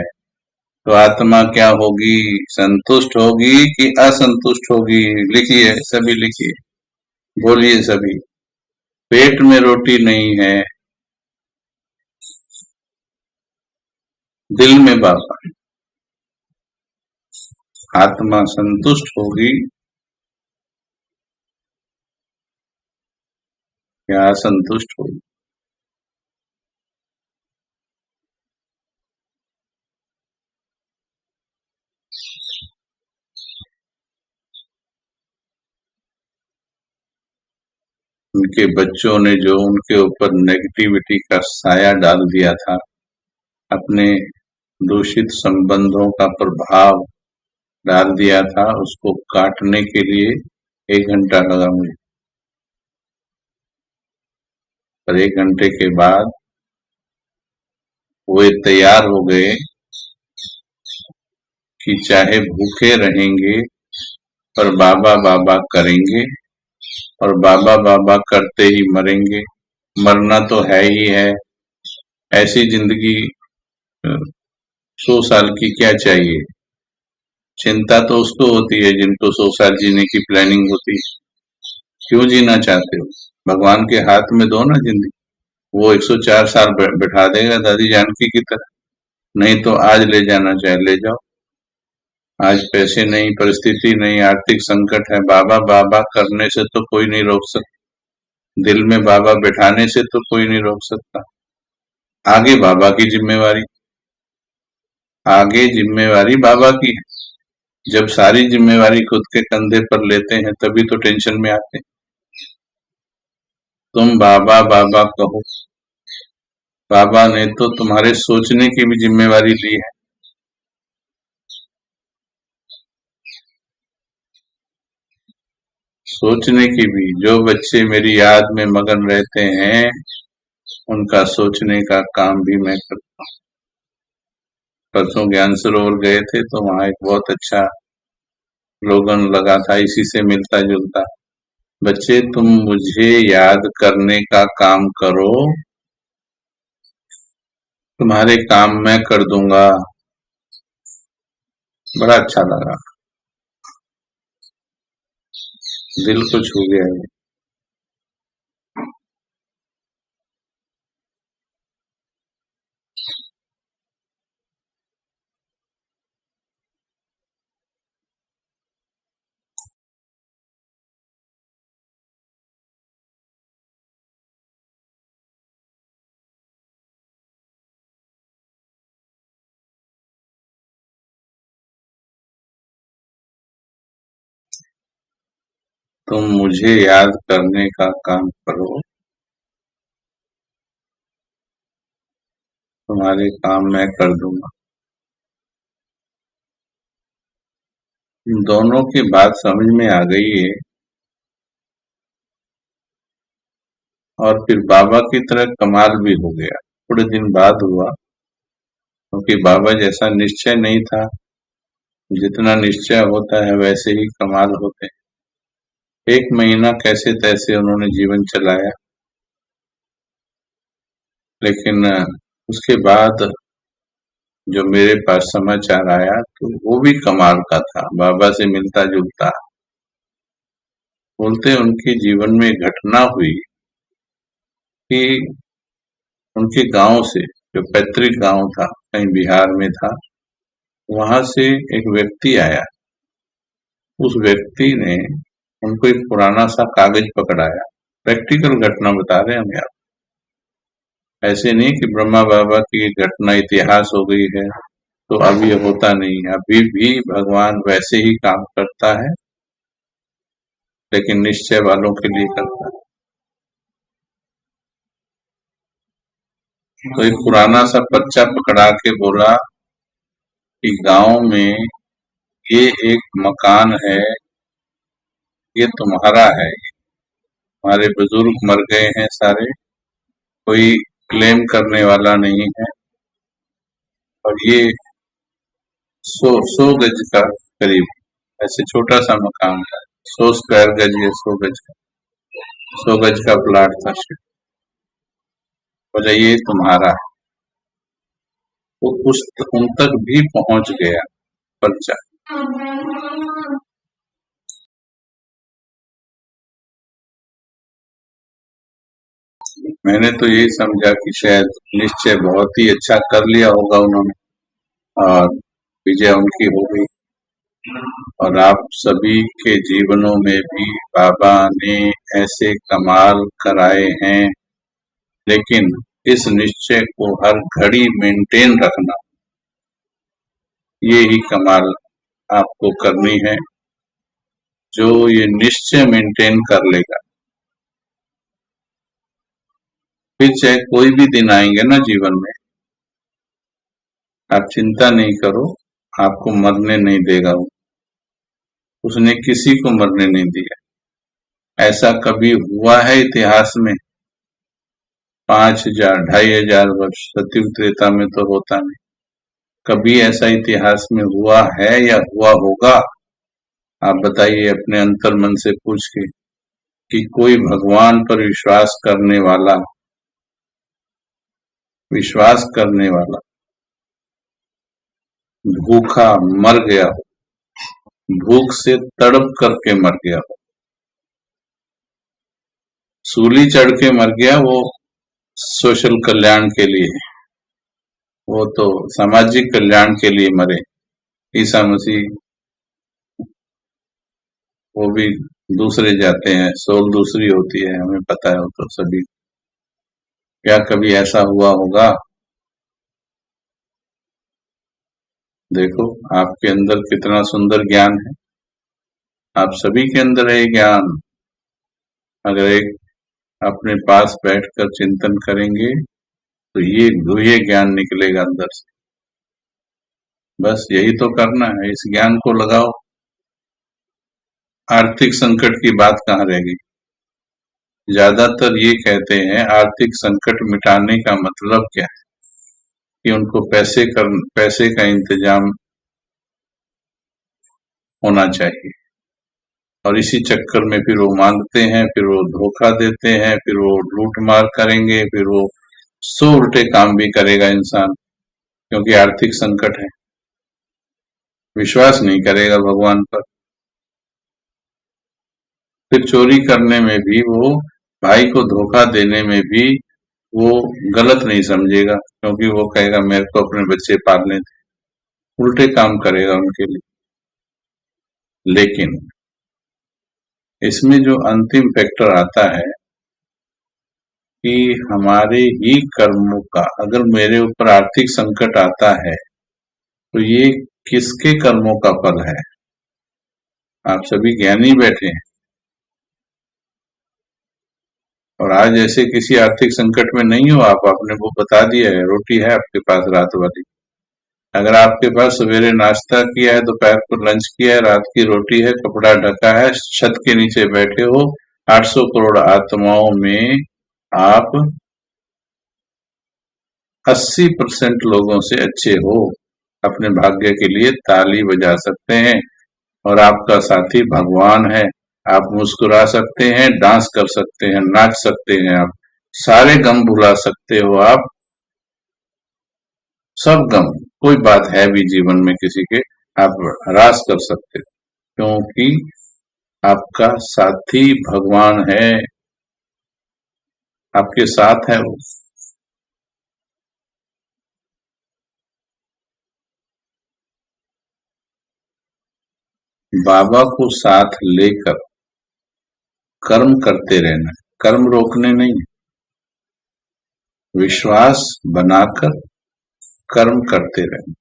तो आत्मा क्या होगी, संतुष्ट होगी कि असंतुष्ट होगी। लिखिए सभी, लिखिए, बोलिए सभी। पेट में रोटी नहीं है, दिल में बाबा है, आत्मा संतुष्ट होगी या असंतुष्ट होगी। उनके बच्चों ने जो उनके ऊपर नेगेटिविटी का साया डाल दिया था, अपने दूषित संबंधों का प्रभाव डाल दिया था, उसको काटने के लिए 1 घंटा लगा मुझे। पर 1 घंटे के बाद वो तैयार हो गए कि चाहे भूखे रहेंगे पर बाबा बाबा करेंगे और बाबा बाबा करते ही मरेंगे। मरना तो है ही है, ऐसी जिंदगी 100 साल की क्या चाहिए। चिंता तो उसको होती है जिनको 100 साल जीने की प्लानिंग होती है। क्यों जीना चाहते हो, भगवान के हाथ में दो ना जिंदगी, वो 104 साल बैठा देगा दादी जानकी की तरह। नहीं तो आज ले जाना चाहे ले जाओ, आज पैसे नहीं, परिस्थिति नहीं, आर्थिक संकट है, बाबा बाबा करने से तो कोई नहीं रोक सकता, दिल में बाबा बैठाने से तो कोई नहीं रोक सकता। आगे बाबा की जिम्मेवारी, आगे जिम्मेवारी बाबा की है। जब सारी जिम्मेवारी खुद के कंधे पर लेते हैं तभी तो टेंशन में आते हैं। तुम बाबा बाबा कहो, बाबा ने तो तुम्हारे सोचने की भी जिम्मेवारी ली है। सोचने की भी। जो बच्चे मेरी याद में मगन रहते हैं उनका सोचने का काम भी मैं करता हूँ। परसों ज्ञान सरोवर गए थे तो वहां एक बहुत अच्छा स्लोगन लगा था, इसी से मिलता जुलता। बच्चे तुम मुझे याद करने का काम करो, तुम्हारे काम मैं कर दूंगा। बड़ा अच्छा लगा, दिल को छू गया ये। तुम मुझे याद करने का काम करो, तुम्हारे काम मैं कर दूंगा। इन दोनों की बात समझ में आ गई है और फिर बाबा की तरह कमाल भी हो गया। थोड़े दिन बाद हुआ, क्योंकि बाबा जैसा निश्चय नहीं था। जितना निश्चय होता है वैसे ही कमाल होते हैं। एक महीना कैसे तैसे उन्होंने जीवन चलाया, लेकिन उसके बाद जो मेरे पास समाचार आया तो वो भी कमाल का था, बाबा से मिलता जुलता। बोलते उनके जीवन में घटना हुई कि उनके गांव से, जो पैतृक गांव था कहीं बिहार में था, वहां से एक व्यक्ति आया। उस व्यक्ति ने उनको एक पुराना सा कागज पकड़ाया। प्रैक्टिकल घटना बता रहे हैं हम यार, ऐसे नहीं कि ब्रह्मा बाबा की घटना इतिहास हो गई है तो अब ये होता नहीं है। अभी भी भगवान वैसे ही काम करता है, लेकिन निश्चय वालों के लिए करता है। तो एक पुराना सा पर्चा पकड़ा के बोला कि गांव में ये एक मकान है, ये तुम्हारा है। हमारे बुजुर्ग मर गए हैं सारे, कोई क्लेम करने वाला नहीं है। और ये 100 गज का करीब, ऐसे छोटा सा मकान है, 100 स्क्वायर गज या 100 गज का, 100 गज का प्लाट था। बोला ये तुम्हारा है। वो उन तक भी पहुंच गया पर्चा। मैंने तो यही समझा कि शायद निश्चय बहुत ही अच्छा कर लिया होगा उन्होंने और विजय उनकी हो गई। और आप सभी के जीवनों में भी बाबा ने ऐसे कमाल कराए हैं, लेकिन इस निश्चय को हर घड़ी मेंटेन रखना, ये ही कमाल आपको करनी है। जो ये निश्चय मेंटेन कर लेगा, फिर चाहे कोई भी दिन आएंगे ना जीवन में, आप चिंता नहीं करो, आपको मरने नहीं देगा वो। उसने किसी को मरने नहीं दिया। ऐसा कभी हुआ है इतिहास में? 5000 2500 वर्ष सतयुग त्रेता में तो होता नहीं। कभी ऐसा इतिहास में हुआ है या हुआ होगा? आप बताइए अपने अंतर मन से पूछ के कि कोई भगवान पर विश्वास करने वाला भूखा मर गया हो, भूख से तड़प करके मर गया हो, सूली चढ़ के मर गया, वो सोशल कल्याण के लिए, वो तो सामाजिक कल्याण के लिए मरे। ईसा मसीह वो भी दूसरे जाते हैं, सोल दूसरी होती है, हमें पता है वो तो सभी। क्या कभी ऐसा हुआ होगा? देखो आपके अंदर कितना सुंदर ज्ञान है, आप सभी के अंदर है ये ज्ञान। अगर एक अपने पास बैठकर चिंतन करेंगे तो ये गुह्य ज्ञान निकलेगा अंदर से। बस यही तो करना है, इस ज्ञान को लगाओ। आर्थिक संकट की बात कहाँ रह गई? ज्यादातर ये कहते हैं आर्थिक संकट मिटाने का मतलब क्या है कि उनको पैसे का इंतजाम होना चाहिए, और इसी चक्कर में फिर वो मांगते हैं, फिर वो धोखा देते हैं, फिर वो लूट मार करेंगे, फिर वो 100 उल्टे काम भी करेगा इंसान, क्योंकि आर्थिक संकट है। विश्वास नहीं करेगा भगवान पर। फिर चोरी करने में भी वो, भाई को धोखा देने में भी वो गलत नहीं समझेगा, क्योंकि वो कहेगा मेरे को अपने बच्चे पालने थे, उल्टे काम करेगा उनके लिए। लेकिन इसमें जो अंतिम फैक्टर आता है कि हमारे ही कर्मों का, अगर मेरे ऊपर आर्थिक संकट आता है तो ये किसके कर्मों का फल है? आप सभी ज्ञानी बैठे हैं और आज ऐसे किसी आर्थिक संकट में नहीं हो आप, आपने वो बता दिया है, रोटी है आपके पास रात वाली। अगर आपके पास सवेरे नाश्ता किया है, दोपहर को लंच किया है, रात की रोटी है, कपड़ा ढका है, छत के नीचे बैठे हो, 800 करोड़ आत्माओं में आप 80% लोगों से अच्छे हो, अपने भाग्य के लिए ताली बजा सकते हैं। और आपका साथी भगवान है, आप मुस्कुरा सकते हैं, डांस कर सकते हैं, नाच सकते हैं, आप सारे गम भुला सकते हो, आप सब गम, कोई बात है भी जीवन में किसी के, आप हरास कर सकते हो, क्योंकि आपका साथी भगवान है, आपके साथ है वो। बाबा को साथ लेकर कर्म करते रहना, कर्म रोकने नहीं, विश्वास बनाकर कर्म करते रहना।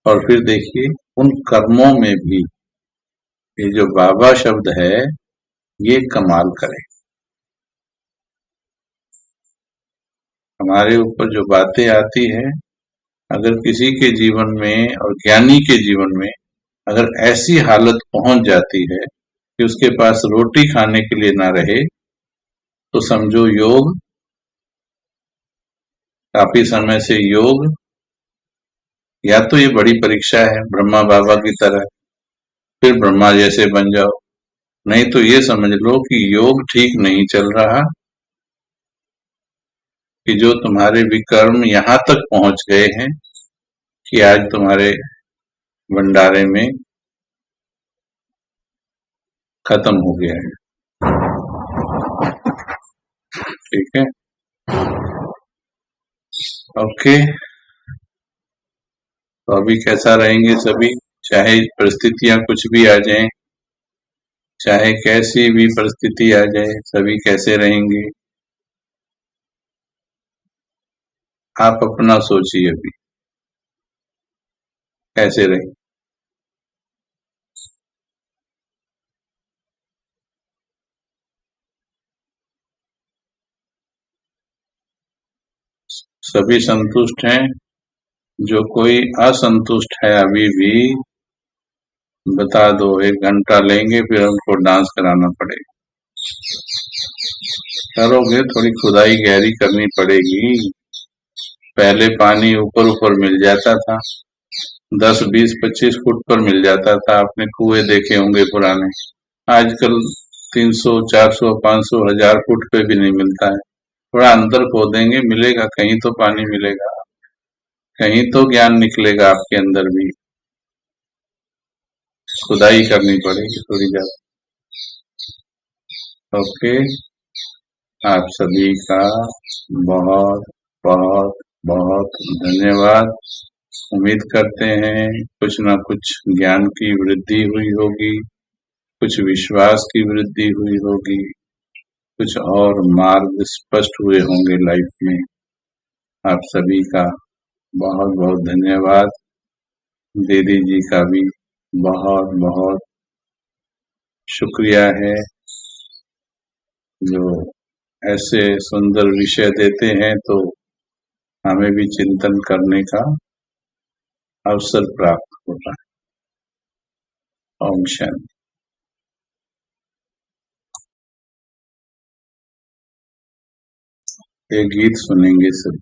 और फिर देखिए उन कर्मों में भी ये जो बाबा शब्द है ये कमाल करे। हमारे ऊपर जो बातें आती है, अगर किसी के जीवन में और ज्ञानी के जीवन में अगर ऐसी हालत पहुंच जाती है कि उसके पास रोटी खाने के लिए ना रहे, तो समझो योग, काफी समय से योग, या तो ये बड़ी परीक्षा है ब्रह्मा बाबा की तरह, फिर ब्रह्मा जैसे बन जाओ, नहीं तो ये समझ लो कि योग ठीक नहीं चल रहा, कि जो तुम्हारे विकर्म यहाँ तक पहुंच गए हैं कि आज तुम्हारे भंडारे में खत्म हो गया है। ठीक है, ओके। तो अभी कैसा रहेंगे सभी, चाहे परिस्थितियां कुछ भी आ जाएं, चाहे कैसी भी परिस्थिति आ जाए, सभी कैसे रहेंगे आप अपना सोचिए, अभी कैसे रहें। सभी संतुष्ट हैं? जो कोई असंतुष्ट है अभी भी बता दो, 1 घंटा लेंगे, फिर हमको डांस कराना पड़ेगा। करोगे, थोड़ी खुदाई गहरी करनी पड़ेगी। पहले पानी ऊपर ऊपर मिल जाता था, 10, 20, 25 फुट पर मिल जाता था, आपने कुएं देखे होंगे पुराने। आजकल 300, 400, 500, 1000 फुट पे भी नहीं मिलता है। थोड़ा अंदर खोदेंगे, मिलेगा, कहीं तो पानी मिलेगा, कहीं तो ज्ञान निकलेगा आपके अंदर भी। खुदाई करनी पड़ेगी थोड़ी ज्यादा। ओके, आप सभी का बहुत बहुत बहुत धन्यवाद। उम्मीद करते हैं कुछ ना कुछ ज्ञान की वृद्धि हुई होगी, कुछ विश्वास की वृद्धि हुई होगी, कुछ और मार्ग स्पष्ट हुए होंगे लाइफ में। आप सभी का बहुत बहुत धन्यवाद। दीदी जी का भी बहुत बहुत शुक्रिया है जो ऐसे सुंदर विषय देते हैं तो हमें भी चिंतन करने का अवसर प्राप्त होता है। ओम शांति। एक गीत सुनेंगे सब।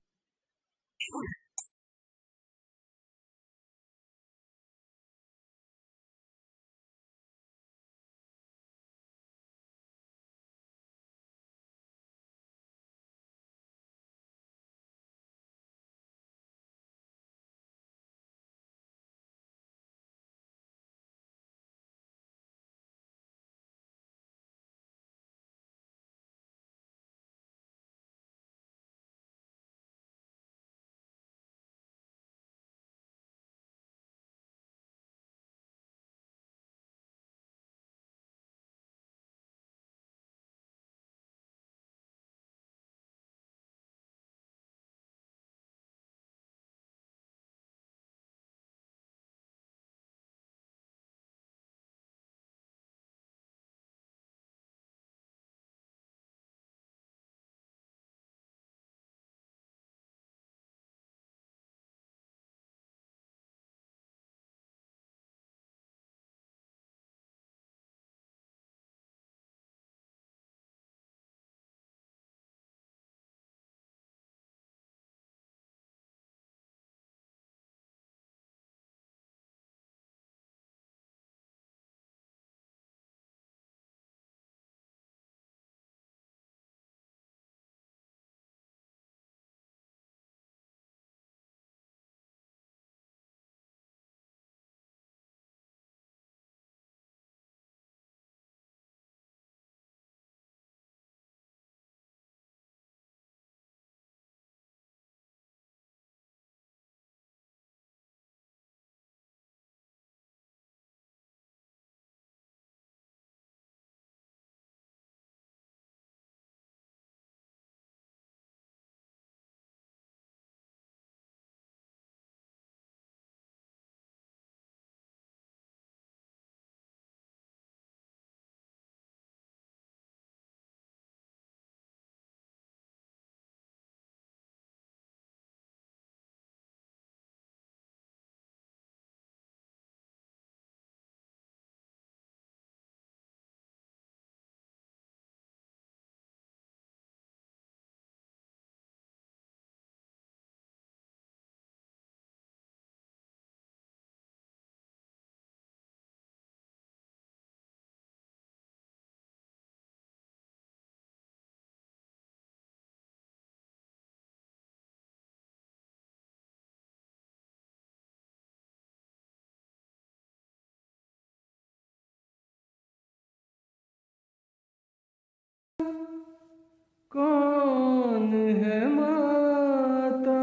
कौन है माता,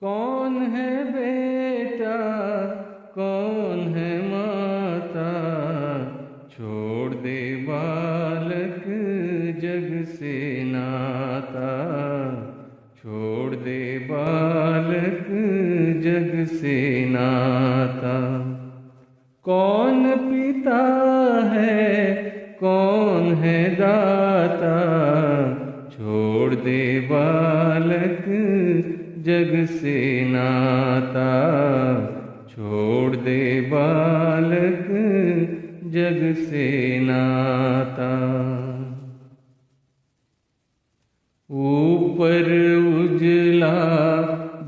कौन है बेटा, कौन है माता, छोड़ दे बालक जग से नाता, छोड़ दे बालक जग से नाता। कौन पिता है, कौन है दाता, छोड़ दे बालक जग से नाता, छोड़ दे बालक जग से नाता। ऊपर उजला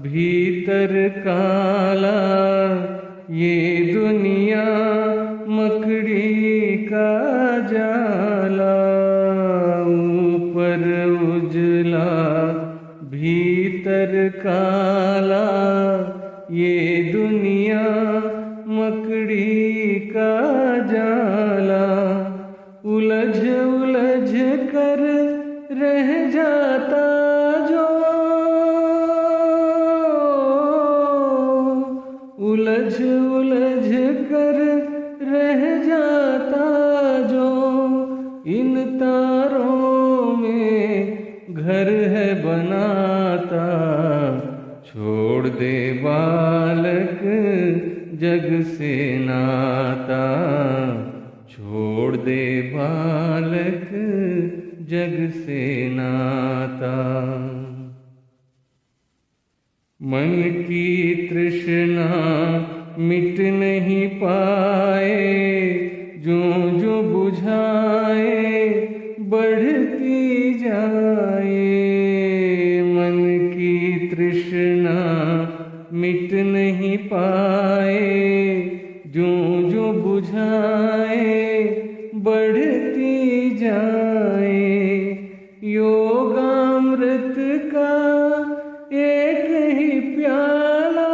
भीतर काला, ये दुनिया मकड़ी का जाला। ऊपर उजला भीतर काला, ये दुनिया मकड़ी का जाला। उलझ उलझ कर रह जाता जो, उलझ उलझ कर रह जाता जो, इन तारों में घर है बनाता, छोड़ दे बालक जग से नाता, छोड़ दे बालक जग से नाता। मन की तृष्णा मिट नहीं पाए, जो जो बुझाए बढ़ती जाए। मन की तृष्णा मिट नहीं पाए, जो जो बुझाए बढ़ती जाए। योगामृत का एक ही प्याला,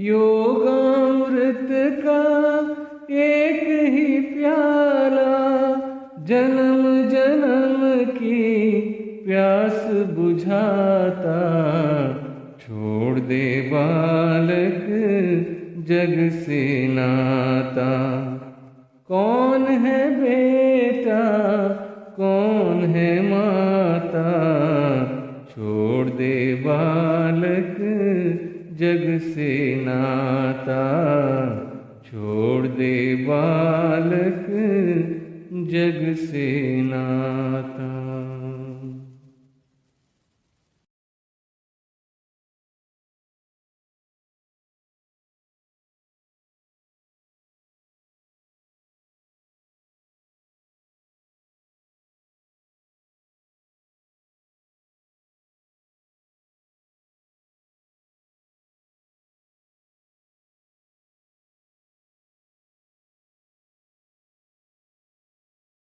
योगामृत का एक ही प्याला, जन्म जन्म की प्यास बुझाता। छोड़ दे बालक जग से नाता। कौन है बेटा कौन है माता, छोड़ दे बालक जग से नाता, छोड़ दे बालक जग से नाता।